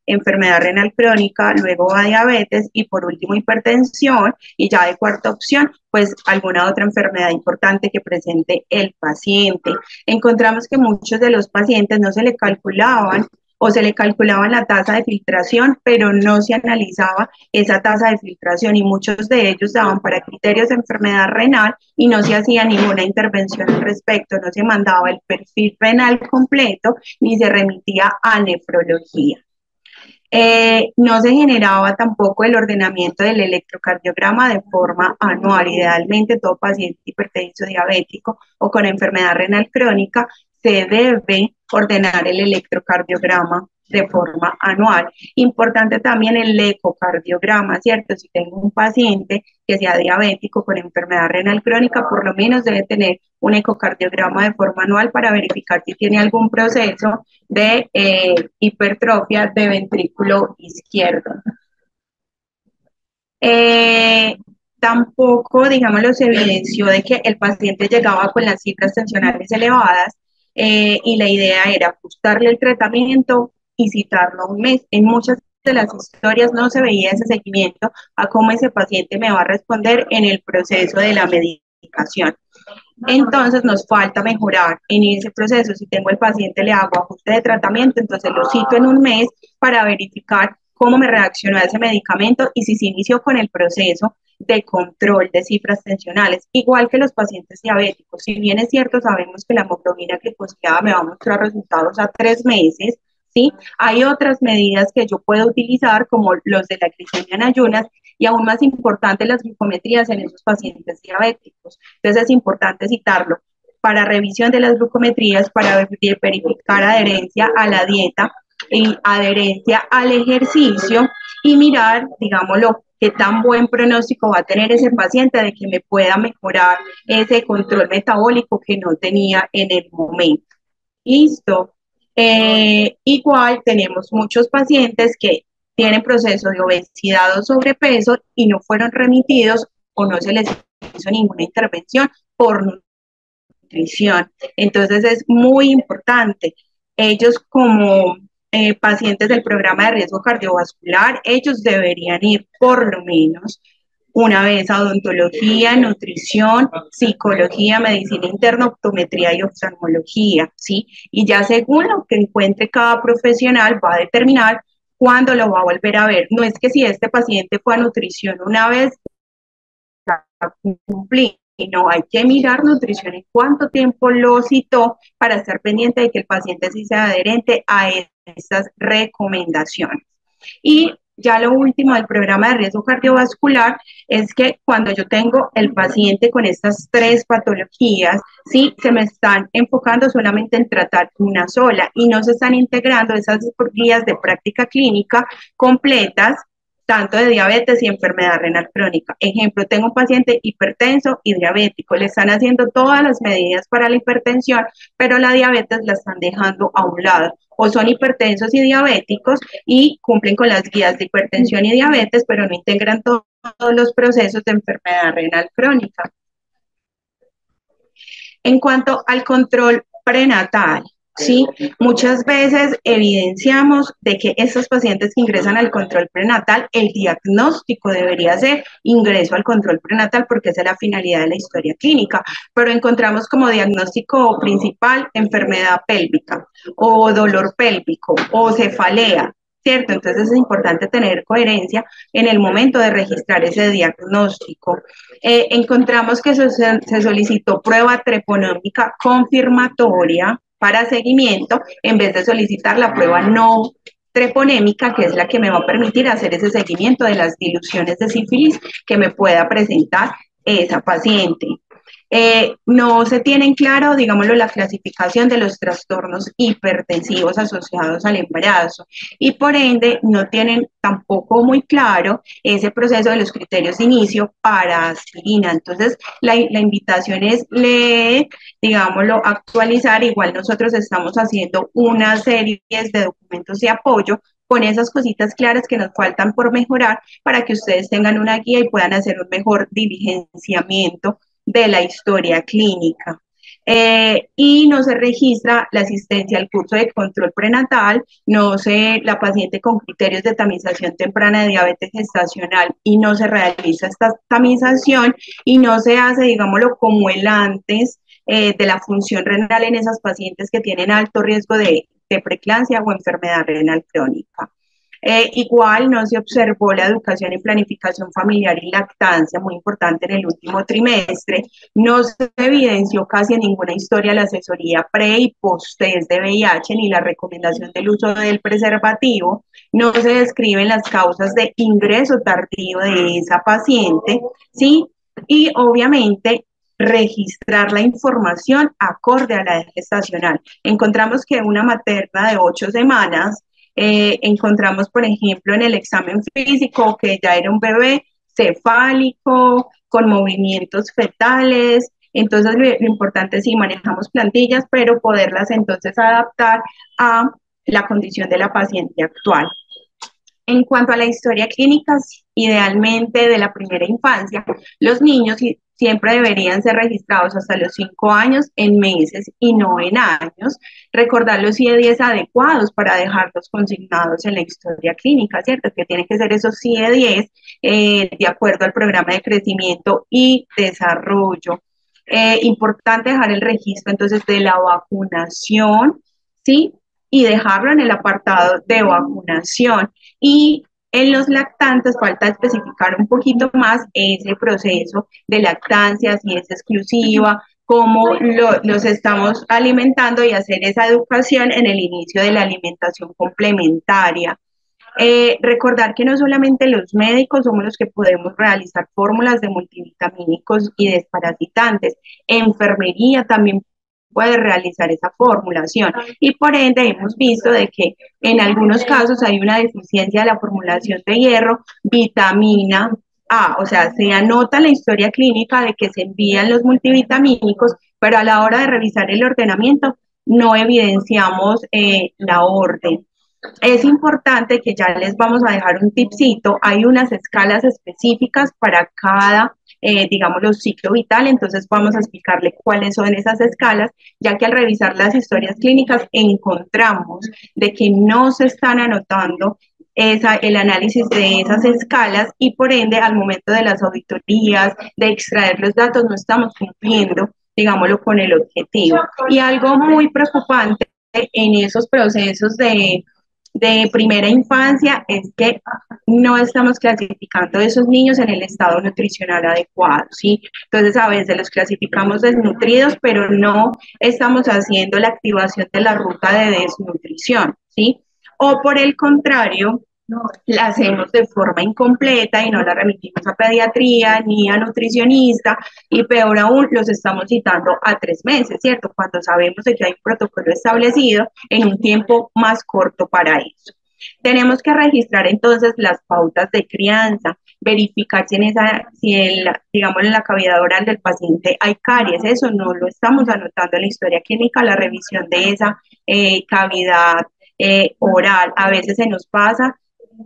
enfermedad renal crónica, luego va diabetes y por último hipertensión, y ya de cuarta opción, pues alguna otra enfermedad importante que presente el paciente. Encontramos que muchos de los pacientes no se le calculaban o se le calculaba la tasa de filtración, pero no se analizaba esa tasa de filtración y muchos de ellos daban para criterios de enfermedad renal y no se hacía ninguna intervención al respecto, no se mandaba el perfil renal completo ni se remitía a nefrología. No se generaba tampoco el ordenamiento del electrocardiograma de forma anual. Idealmente, todo paciente hipertenso diabético o con enfermedad renal crónica se debe ordenar el electrocardiograma de forma anual. Importante también el ecocardiograma, ¿cierto? Si tengo un paciente que sea diabético con enfermedad renal crónica, por lo menos debe tener un ecocardiograma de forma anual para verificar si tiene algún proceso de hipertrofia de ventrículo izquierdo. Tampoco, digámoslo, se evidenció de que el paciente llegaba con las cifras tensionales elevadas y la idea era ajustarle el tratamiento y citarlo un mes. En muchas de las historias no se veía ese seguimiento a cómo ese paciente me va a responder en el proceso de la medicación. Entonces nos falta mejorar en ese proceso. Si tengo el paciente, le hago ajuste de tratamiento, entonces lo cito en un mes para verificar cómo me reaccionó a ese medicamento y si se inició con el proceso de control de cifras tensionales, igual que los pacientes diabéticos. Si bien es cierto, sabemos que la hemoglobina glicosilada me va a mostrar resultados a 3 meses, ¿sí? Hay otras medidas que yo puedo utilizar, como los de la glicemia en ayunas, y aún más importante, las glucometrías en esos pacientes diabéticos. Entonces es importante citarlo para revisión de las glucometrías, para verificar adherencia a la dieta y adherencia al ejercicio y mirar, digámoslo, qué tan buen pronóstico va a tener ese paciente de que me pueda mejorar ese control metabólico que no tenía en el momento. Listo. Igual tenemos muchos pacientes que tienen procesos de obesidad o sobrepeso y no fueron remitidos o no se les hizo ninguna intervención por nutrición. Entonces es muy importante. Ellos como pacientes del programa de riesgo cardiovascular, ellos deberían ir por lo menos una vez a odontología, nutrición, psicología, medicina interna, optometría y oftalmología, ¿sí? Y ya según lo que encuentre cada profesional va a determinar cuándo lo va a volver a ver. No es que si este paciente fue a nutrición una vez, cumplí. No, hay que mirar nutrición en cuánto tiempo lo citó para estar pendiente de que el paciente sí sea adherente a estas recomendaciones. Y ya lo último del programa de riesgo cardiovascular es que cuando yo tengo el paciente con estas 3 patologías, sí, se me están enfocando solamente en tratar una sola y no se están integrando esas guías de práctica clínica completas, tanto de diabetes y enfermedad renal crónica. Ejemplo, tengo un paciente hipertenso y diabético, le están haciendo todas las medidas para la hipertensión, pero la diabetes la están dejando a un lado. O son hipertensos y diabéticos y cumplen con las guías de hipertensión y diabetes, pero no integran todos los procesos de enfermedad renal crónica. En cuanto al control prenatal, ¿sí? Muchas veces evidenciamos de que estos pacientes que ingresan al control prenatal, el diagnóstico debería ser ingreso al control prenatal porque esa es la finalidad de la historia clínica, pero encontramos como diagnóstico principal enfermedad pélvica o dolor pélvico o cefalea, ¿cierto? Entonces es importante tener coherencia en el momento de registrar ese diagnóstico. Encontramos que se solicitó prueba treponómica confirmatoria para seguimiento, en vez de solicitar la prueba no treponémica, que es la que me va a permitir hacer ese seguimiento de las diluciones de sífilis que me pueda presentar esa paciente. No se tiene en claro, digámoslo, la clasificación de los trastornos hipertensivos asociados al embarazo y por ende no tienen tampoco muy claro ese proceso de los criterios de inicio para aspirina. Entonces, la invitación es digámoslo, actualizar. Igual nosotros estamos haciendo una serie de documentos de apoyo con esas cositas claras que nos faltan por mejorar para que ustedes tengan una guía y puedan hacer un mejor diligenciamiento de la historia clínica. Y no se registra la asistencia al curso de control prenatal, la paciente con criterios de tamización temprana de diabetes gestacional y no se realiza esta tamización y no se hace, digámoslo, como el antes de la función renal en esas pacientes que tienen alto riesgo de de preeclampsia o enfermedad renal crónica. Igual no se observó la educación y planificación familiar y lactancia, muy importante en el último trimestre. No se evidenció casi en ninguna historia la asesoría pre y post test de VIH ni la recomendación del uso del preservativo. No se describen las causas de ingreso tardío de esa paciente, ¿sí? Y obviamente registrar la información acorde a la edad gestacional. Encontramos que una materna de 8 semanas encontramos, por ejemplo, en el examen físico que ya era un bebé cefálico, con movimientos fetales. Entonces, lo importante es sí manejamos plantillas, pero poderlas entonces adaptar a la condición de la paciente actual. En cuanto a la historia clínica, idealmente de la primera infancia, los niños siempre deberían ser registrados hasta los 5 años en meses y no en años. Recordar los CIE-10 adecuados para dejarlos consignados en la historia clínica, ¿cierto? Que tienen que ser esos CIE-10 de acuerdo al programa de crecimiento y desarrollo. Importante dejar el registro entonces de la vacunación, ¿sí? Y dejarlo en el apartado de vacunación. Y en los lactantes falta especificar un poquito más ese proceso de lactancia, si es exclusiva, cómo los estamos alimentando y hacer esa educación en el inicio de la alimentación complementaria. Recordar que no solamente los médicos somos los que podemos realizar fórmulas de multivitamínicos y desparasitantes, enfermería también puede realizar esa formulación y por ende hemos visto de que en algunos casos hay una deficiencia de la formulación de hierro, vitamina A, o sea, se anota la historia clínica de que se envían los multivitamínicos, pero a la hora de revisar el ordenamiento no evidenciamos la orden. Es importante que ya les vamos a dejar un tipcito, hay unas escalas específicas para cada, digamos, ciclo vital, entonces vamos a explicarle cuáles son esas escalas, ya que al revisar las historias clínicas encontramos de que no se están anotando el análisis de esas escalas y por ende al momento de las auditorías, de extraer los datos, no estamos cumpliendo, digámoslo, con el objetivo. Y algo muy preocupante en esos procesos de primera infancia es que no estamos clasificando a esos niños en el estado nutricional adecuado, ¿sí? Entonces a veces los clasificamos desnutridos, pero no estamos haciendo la activación de la ruta de desnutrición, ¿sí? O por el contrario, la hacemos de forma incompleta y no la remitimos a pediatría ni a nutricionista y peor aún los estamos citando a 3 meses, ¿cierto? Cuando sabemos de que hay un protocolo establecido en un tiempo más corto para eso. Tenemos que registrar entonces las pautas de crianza, verificar digamos, en la cavidad oral del paciente hay caries, eso no lo estamos anotando en la historia clínica, la revisión de esa cavidad oral. A veces se nos pasa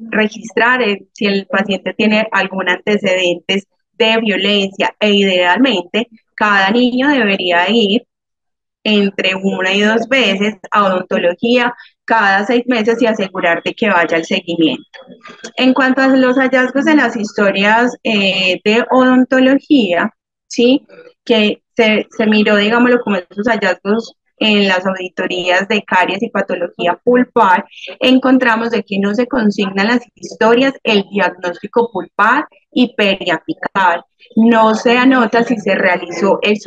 registrar si el paciente tiene algún antecedentes de violencia e idealmente cada niño debería ir entre 1 y 2 veces a odontología cada 6 meses y asegurar de que vaya al seguimiento. En cuanto a los hallazgos de las historias de odontología, ¿sí? Que se miró, digámoslo, como esos hallazgos en las auditorías de caries y patología pulpar, encontramos de que no se consignan las historias, el diagnóstico pulpar y periapical. No se anota si se realizó el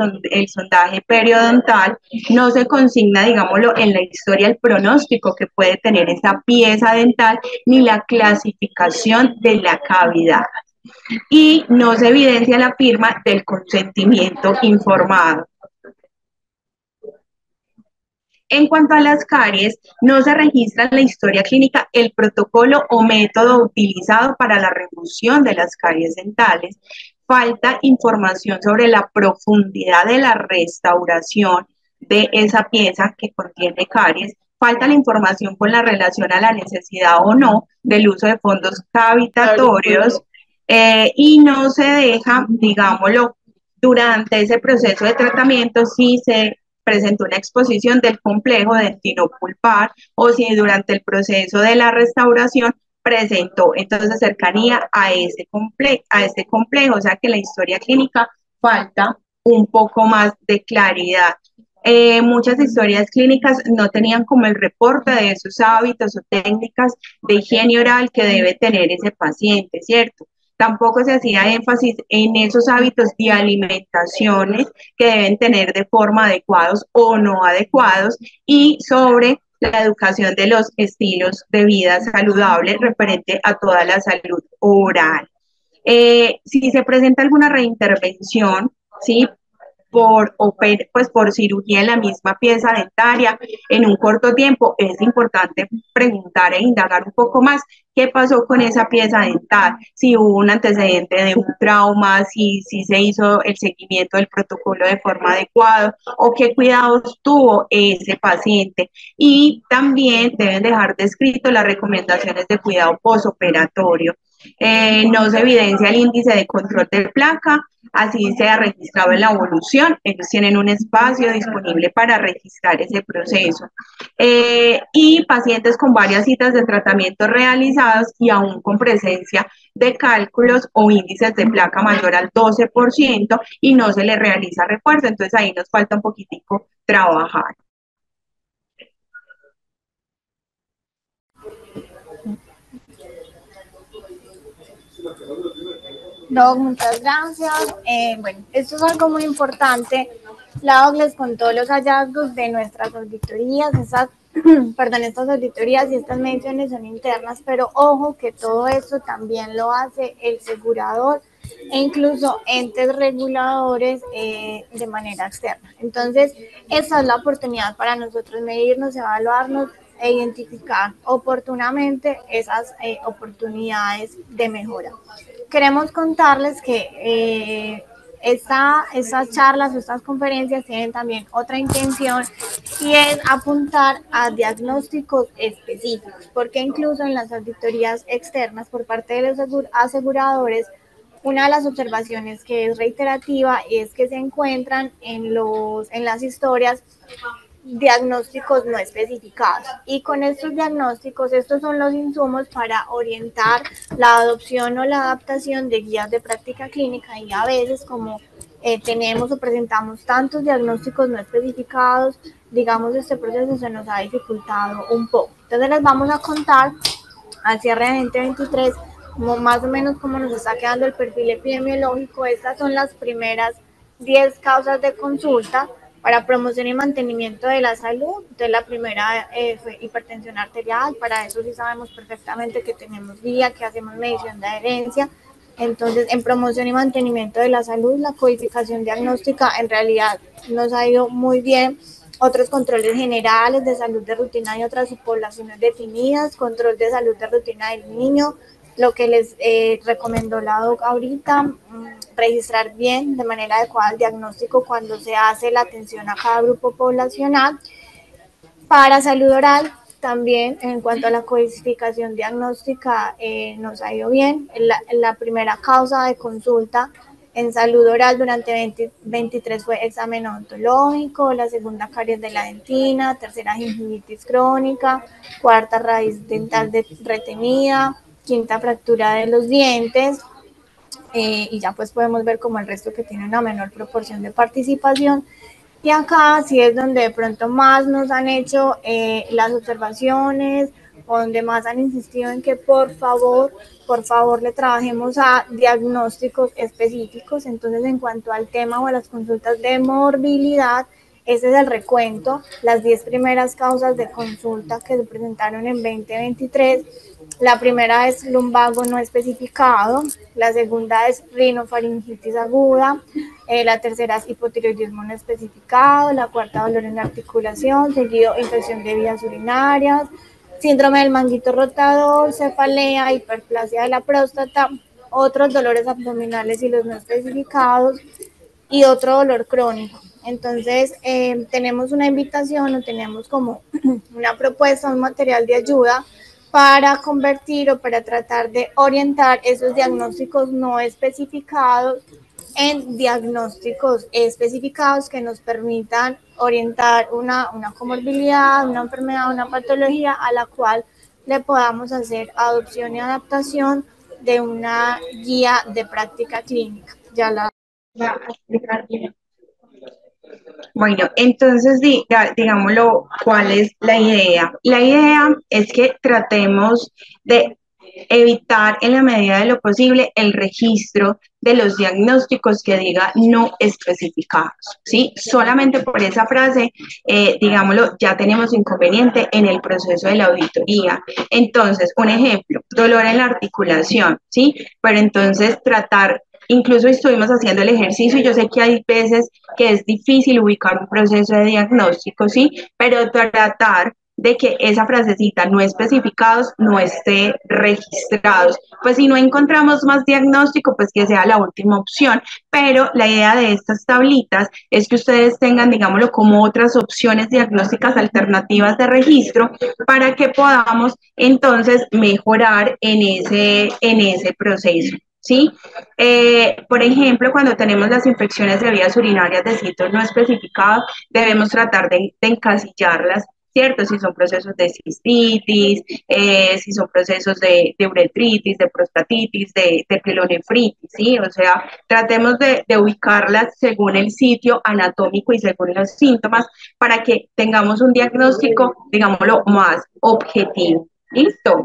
sondaje periodontal, no se consigna, digámoslo, en la historia el pronóstico que puede tener esa pieza dental, ni la clasificación de la cavidad. Y no se evidencia la firma del consentimiento informado. En cuanto a las caries, no se registra en la historia clínica el protocolo o método utilizado para la remoción de las caries dentales. Falta información sobre la profundidad de la restauración de esa pieza que contiene caries. Falta la información con la relación a la necesidad o no del uso de fondos cavitatorios y no se deja, digámoslo, durante ese proceso de tratamiento si se presentó una exposición del complejo dentino-pulpar o si durante el proceso de la restauración presentó entonces cercanía a este complejo, o sea que en la historia clínica falta un poco más de claridad. muchas historias clínicas no tenían como el reporte de esos hábitos o técnicas de higiene oral que debe tener ese paciente, ¿cierto? Tampoco se hacía énfasis en esos hábitos de alimentaciones que deben tener de forma adecuados o no adecuados y sobre la educación de los estilos de vida saludables referente a toda la salud oral. Si se presenta alguna reintervención, ¿sí? Pues por cirugía en la misma pieza dentaria en un corto tiempo, es importante preguntar e indagar un poco más qué pasó con esa pieza dental, si hubo un antecedente de un trauma, si se hizo el seguimiento del protocolo de forma adecuada o qué cuidados tuvo ese paciente. Y también deben dejar descrito las recomendaciones de cuidado posoperatorio. No se evidencia el índice de control de placa, así se ha registrado en la evolución. Ellos tienen un espacio disponible para registrar ese proceso. Y pacientes con varias citas de tratamiento realizadas y aún con presencia de cálculos o índices de placa mayor al 12% y no se le realiza refuerzo. Entonces ahí nos falta un poquitico trabajar. Doc, muchas gracias. Bueno, esto es algo muy importante. La Doc les contó los hallazgos de nuestras auditorías, estas auditorías y estas mediciones son internas, pero ojo que todo esto también lo hace el asegurador e incluso entes reguladores de manera externa. Entonces, esa es la oportunidad para nosotros medirnos, evaluarnos e identificar oportunamente esas oportunidades de mejora. Queremos contarles que estas charlas o estas conferencias tienen también otra intención y es apuntar a diagnósticos específicos, porque incluso en las auditorías externas por parte de los aseguradores, una de las observaciones que es reiterativa es que se encuentran en las historias diagnósticos no especificados. Y con estos diagnósticos, estos son los insumos para orientar la adopción o la adaptación de guías de práctica clínica y a veces como tenemos o presentamos tantos diagnósticos no especificados, digamos, este proceso se nos ha dificultado un poco. Entonces les vamos a contar al cierre de 2023 más o menos cómo nos está quedando el perfil epidemiológico. Estas son las primeras 10 causas de consulta para promoción y mantenimiento de la salud. Entonces la primera fue hipertensión arterial, para eso sí sabemos perfectamente que tenemos guía, que hacemos medición de adherencia. Entonces, en promoción y mantenimiento de la salud, la codificación diagnóstica en realidad nos ha ido muy bien. Otros controles generales de salud de rutina y otras subpoblaciones definidas, control de salud de rutina del niño, lo que les recomendó la doc ahorita, registrar bien de manera adecuada el diagnóstico cuando se hace la atención a cada grupo poblacional. Para salud oral, también en cuanto a la codificación diagnóstica, nos ha ido bien. La primera causa de consulta en salud oral durante 2023 fue examen odontológico, la segunda caries de la dentina, tercera gingivitis crónica, cuarta raíz dental retenida, quinta fractura de los dientes, y ya pues podemos ver como el resto que tiene una menor proporción de participación. Y acá sí es donde de pronto más nos han hecho las observaciones, donde más han insistido en que por favor le trabajemos a diagnósticos específicos. Entonces, en cuanto al tema o a las consultas de morbilidad, ese es el recuento, las 10 primeras causas de consulta que se presentaron en 2023. La primera es lumbago no especificado, la segunda es rinofaringitis aguda, la tercera es hipotiroidismo no especificado, la cuarta dolor en la articulación, seguido infección de vías urinarias, síndrome del manguito rotador, cefalea, hiperplasia de la próstata, otros dolores abdominales y los no especificados y otro dolor crónico. Entonces, tenemos una invitación o tenemos como una propuesta, un material de ayuda para convertir o para tratar de orientar esos diagnósticos no especificados en diagnósticos especificados que nos permitan orientar una comorbilidad, una enfermedad, una patología a la cual le podamos hacer adopción y adaptación de una guía de práctica clínica. Ya la va a explicar bien. Bueno, entonces digámoslo, ¿cuál es la idea? La idea es que tratemos de evitar en la medida de lo posible el registro de los diagnósticos que diga no especificados, ¿sí? Solamente por esa frase, digámoslo, ya tenemos inconveniente en el proceso de la auditoría. Entonces, un ejemplo, dolor en la articulación, ¿sí? Pero entonces tratar, incluso estuvimos haciendo el ejercicio y yo sé que hay veces que es difícil ubicar un proceso de diagnóstico, ¿sí? Pero tratar de que esa frasecita no especificados no esté registrados. Pues si no encontramos más diagnóstico, pues que sea la última opción. Pero la idea de estas tablitas es que ustedes tengan, digámoslo, como otras opciones diagnósticas alternativas de registro para que podamos entonces mejorar en ese proceso. ¿Sí? Por ejemplo, cuando tenemos las infecciones de vías urinarias de sitios no especificados, debemos tratar de encasillarlas, ¿cierto? Si son procesos de cistitis, si son procesos de uretritis, de prostatitis, de pielonefritis, ¿sí? O sea, tratemos de ubicarlas según el sitio anatómico y según los síntomas para que tengamos un diagnóstico, digámoslo, más objetivo. ¿Listo?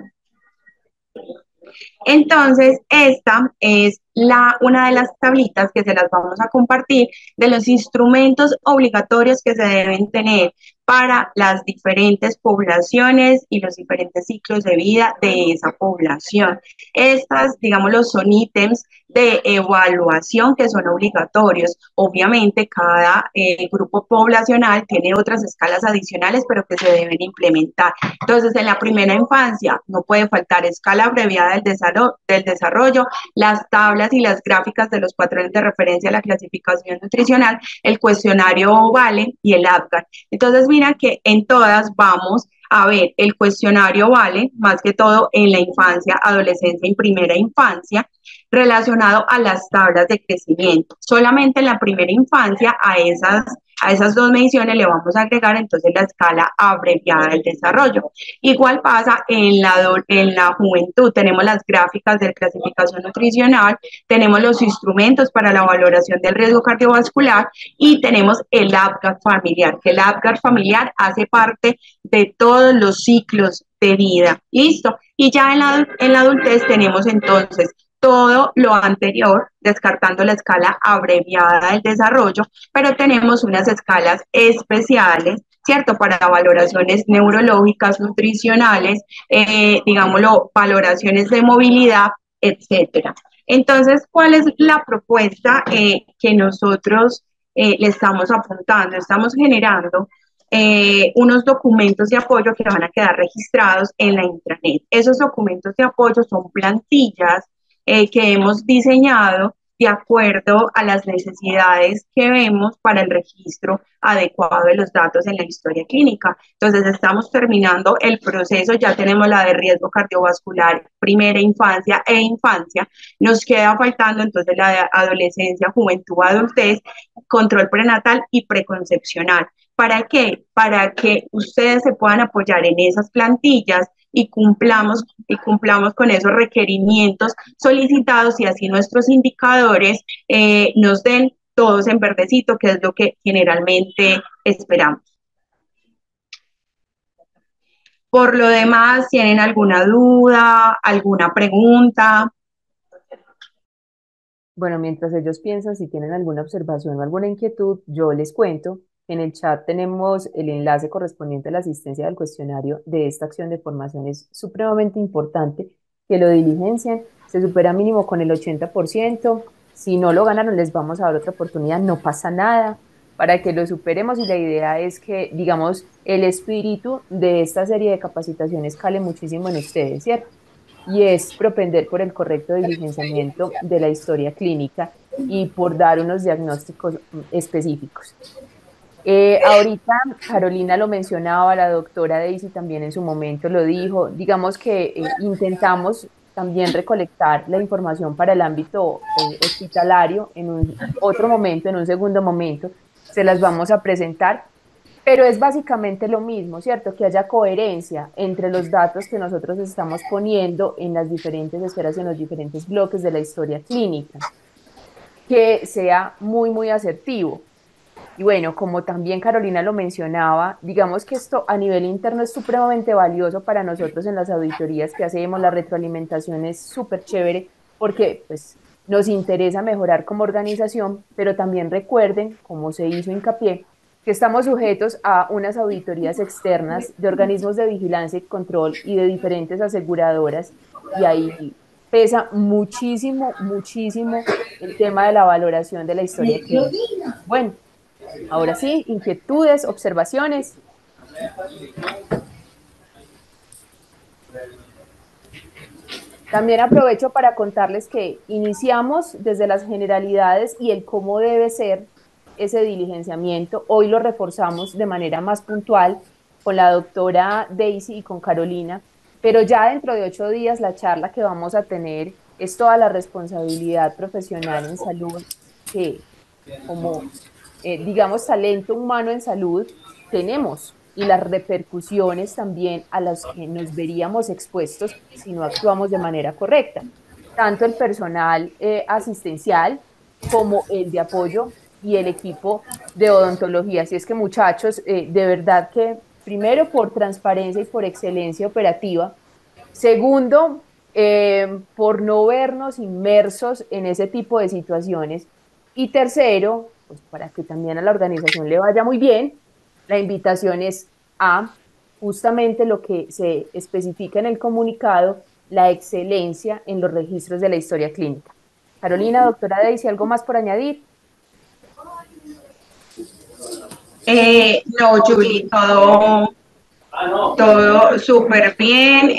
Entonces, esta es una de las tablitas que se las vamos a compartir de los instrumentos obligatorios que se deben tener para las diferentes poblaciones y los diferentes ciclos de vida de esa población. Estas, digámoslo, son ítems de evaluación que son obligatorios. Obviamente, cada grupo poblacional tiene otras escalas adicionales, pero que se deben implementar. Entonces, en la primera infancia no puede faltar escala abreviada del desarrollo, las tablas y las gráficas de los patrones de referencia a la clasificación nutricional, el cuestionario VALE y el APGAR. Entonces, mira que en todas vamos a ver el cuestionario VALE, más que todo en la infancia, adolescencia y primera infancia, relacionado a las tablas de crecimiento. Solamente en la primera infancia a esas dos mediciones le vamos a agregar entonces la escala abreviada del desarrollo. Igual pasa en la juventud, tenemos las gráficas de clasificación nutricional, tenemos los instrumentos para la valoración del riesgo cardiovascular y tenemos el APGAR familiar, que el APGAR familiar hace parte de todos los ciclos de vida. ¿Listo? Y ya en la adultez tenemos entonces todo lo anterior, descartando la escala abreviada del desarrollo, pero tenemos unas escalas especiales, ¿cierto? Para valoraciones neurológicas, nutricionales, digámoslo, valoraciones de movilidad, etcétera. Entonces, ¿cuál es la propuesta que nosotros le estamos apuntando? Estamos generando unos documentos de apoyo que van a quedar registrados en la intranet. Esos documentos de apoyo son plantillas que hemos diseñado de acuerdo a las necesidades que vemos para el registro adecuado de los datos en la historia clínica. Entonces, estamos terminando el proceso, ya tenemos la de riesgo cardiovascular, primera infancia e infancia, nos queda faltando entonces la de adolescencia, juventud, adultez, control prenatal y preconcepcional. ¿Para qué? Para que ustedes se puedan apoyar en esas plantillas y cumplamos con esos requerimientos solicitados y así nuestros indicadores nos den todos en verdecito, que es lo que generalmente esperamos. Por lo demás, ¿tienen alguna duda, alguna pregunta? Bueno, mientras ellos piensan si tienen alguna observación o alguna inquietud, yo les cuento. En el chat tenemos el enlace correspondiente a la asistencia del cuestionario de esta acción de formación. Es supremamente importante que lo diligencien. Se supera mínimo con el 80%. Si no lo ganaron, les vamos a dar otra oportunidad. No pasa nada para que lo superemos y la idea es que, digamos, el espíritu de esta serie de capacitaciones cale muchísimo en ustedes, ¿cierto? Y es propender por el correcto diligenciamiento de la historia clínica y por dar unos diagnósticos específicos. Ahorita Carolina lo mencionaba, la doctora Daisy también en su momento lo dijo, digamos que intentamos también recolectar la información para el ámbito hospitalario en un otro momento, en un segundo momento, se las vamos a presentar, pero es básicamente lo mismo, ¿cierto? Que haya coherencia entre los datos que nosotros estamos poniendo en las diferentes esferas y en los diferentes bloques de la historia clínica, que sea muy, muy asertivo. Y bueno, como también Carolina lo mencionaba, digamos que esto a nivel interno es supremamente valioso para nosotros en las auditorías que hacemos, la retroalimentación es súper chévere porque pues, nos interesa mejorar como organización, pero también recuerden, como se hizo hincapié, que estamos sujetos a unas auditorías externas de organismos de vigilancia y control y de diferentes aseguradoras, y ahí pesa muchísimo, muchísimo el tema de la valoración de la historia clínica. Bueno, ahora sí, inquietudes, observaciones. También aprovecho para contarles que iniciamos desde las generalidades y el cómo debe ser ese diligenciamiento. Hoy lo reforzamos de manera más puntual con la doctora Daisy y con Carolina, pero ya dentro de 8 días la charla que vamos a tener es toda la responsabilidad profesional en salud que como, digamos, talento humano en salud tenemos y las repercusiones también a las que nos veríamos expuestos si no actuamos de manera correcta. Tanto el personal asistencial como el de apoyo y el equipo de odontología. Así es que muchachos, de verdad que primero por transparencia y por excelencia operativa, segundo, por no vernos inmersos en ese tipo de situaciones. Y tercero, pues para que también a la organización le vaya muy bien, la invitación es a justamente lo que se especifica en el comunicado, la excelencia en los registros de la historia clínica. Carolina, doctora Daisy, ¿algo más por añadir? No, Julie, todo súper bien.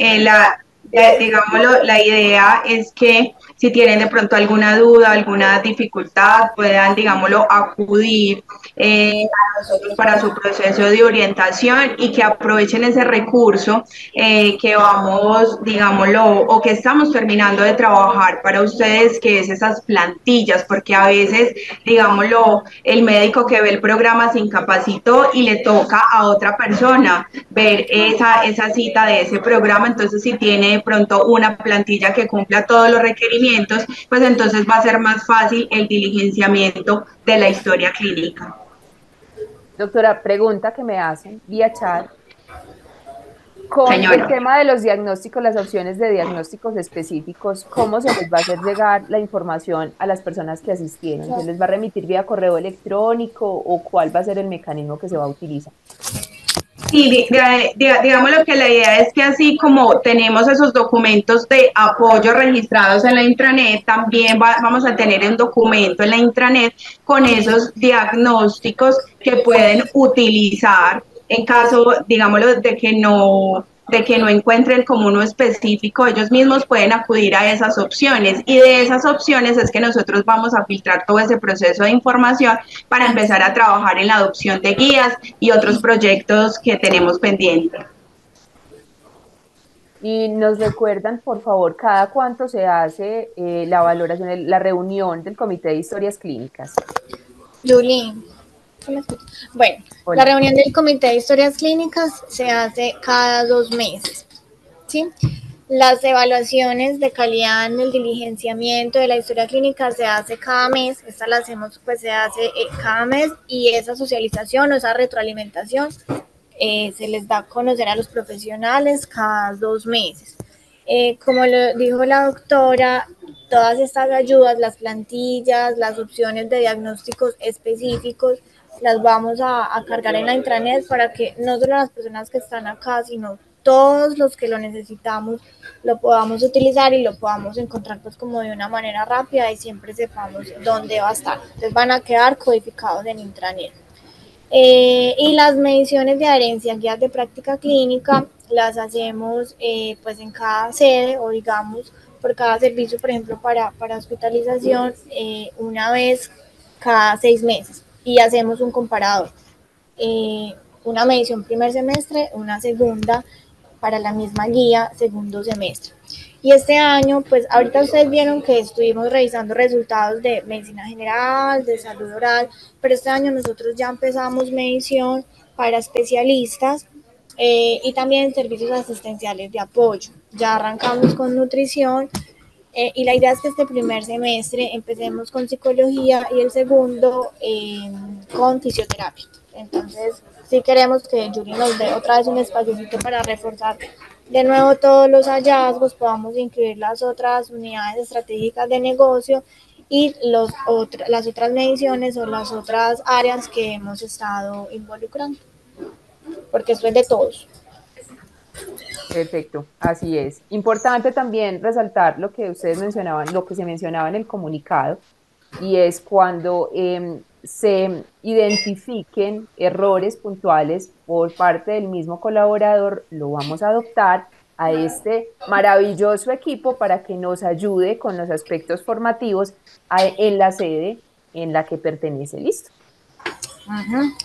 Digámoslo, la idea es que si tienen de pronto alguna duda, alguna dificultad, puedan, digámoslo, acudir a nosotros para su proceso de orientación y que aprovechen ese recurso que vamos, digámoslo, o que estamos terminando de trabajar para ustedes, que es esas plantillas, porque a veces, digámoslo, el médico que ve el programa se incapacitó y le toca a otra persona ver esa cita de ese programa. Entonces si tiene de pronto una plantilla que cumpla todos los requerimientos, pues entonces va a ser más fácil el diligenciamiento de la historia clínica. Doctora, pregunta que me hacen vía chat. Con el Señora. tema de los diagnósticos, las opciones de diagnósticos específicos, ¿cómo se les va a hacer llegar la información a las personas que asistieron? ¿Se les va a remitir vía correo electrónico o cuál va a ser el mecanismo que se va a utilizar? Sí, digamos lo que la idea es que así como tenemos esos documentos de apoyo registrados en la intranet, también vamos a tener un documento en la intranet con esos diagnósticos que pueden utilizar en caso, digámoslo, de que no encuentren como uno específico. Ellos mismos pueden acudir a esas opciones, y de esas opciones es que nosotros vamos a filtrar todo ese proceso de información para empezar a trabajar en la adopción de guías y otros proyectos que tenemos pendientes. Y nos recuerdan, por favor, cada cuánto se hace la valoración, la reunión del Comité de Historias Clínicas. Julie, bueno, Hola. la reunión del Comité de Historias Clínicas se hace cada 2 meses, ¿sí? Las evaluaciones de calidad en el diligenciamiento de la historia clínica se hace cada mes. Esta la hacemos, pues se hace cada mes, y esa socialización o esa retroalimentación se les da a conocer a los profesionales cada 2 meses. Como lo dijo la doctora, todas estas ayudas, las plantillas, las opciones de diagnósticos específicos, las vamos a cargar en la intranet para que no solo las personas que están acá, sino todos los que lo necesitamos lo podamos utilizar y lo podamos encontrar pues como de una manera rápida y siempre sepamos dónde va a estar. Entonces van a quedar codificados en intranet. Y las mediciones de adherencia, guías de práctica clínica, las hacemos pues en cada sede, o digamos por cada servicio, por ejemplo para hospitalización, una vez cada 6 meses, y hacemos un comparador, una medición primer semestre, una segunda para la misma guía segundo semestre. Y este año, pues ahorita ustedes vieron que estuvimos revisando resultados de medicina general, de salud oral, pero este año nosotros ya empezamos medición para especialistas y también servicios asistenciales de apoyo. Ya arrancamos con nutrición Y la idea es que este primer semestre empecemos con psicología y el segundo con fisioterapia. Entonces, sí queremos que Yuri nos dé otra vez un espacio para reforzar de nuevo todos los hallazgos, podamos incluir las otras unidades estratégicas de negocio y las otras mediciones o las otras áreas que hemos estado involucrando, porque eso es de todos. Perfecto, así es. Importante también resaltar lo que ustedes mencionaban, lo que se mencionaba en el comunicado, y es cuando se identifiquen errores puntuales por parte del mismo colaborador, lo vamos a adoptar a este maravilloso equipo para que nos ayude con los aspectos formativos en la sede en la que pertenece. ¿Listo?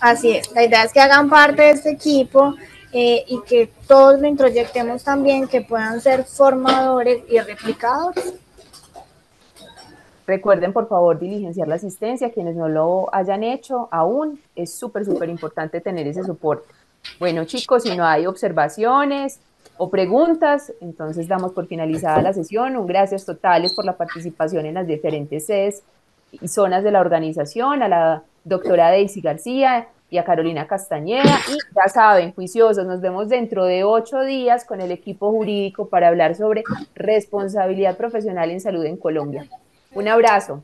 Así es, la idea es que hagan parte de este equipo y que todos lo introyectemos también, que puedan ser formadores y replicadores. Recuerden, por favor, diligenciar la asistencia. Quienes no lo hayan hecho aún, es súper, súper importante tener ese soporte. Bueno, chicos, si no hay observaciones o preguntas, entonces damos por finalizada la sesión. Un gracias totales por la participación en las diferentes sedes y zonas de la organización, a la doctora Daisy García y a Carolina Castañeda. Y ya saben, juiciosos, nos vemos dentro de 8 días con el equipo jurídico para hablar sobre responsabilidad profesional en salud en Colombia. Un abrazo.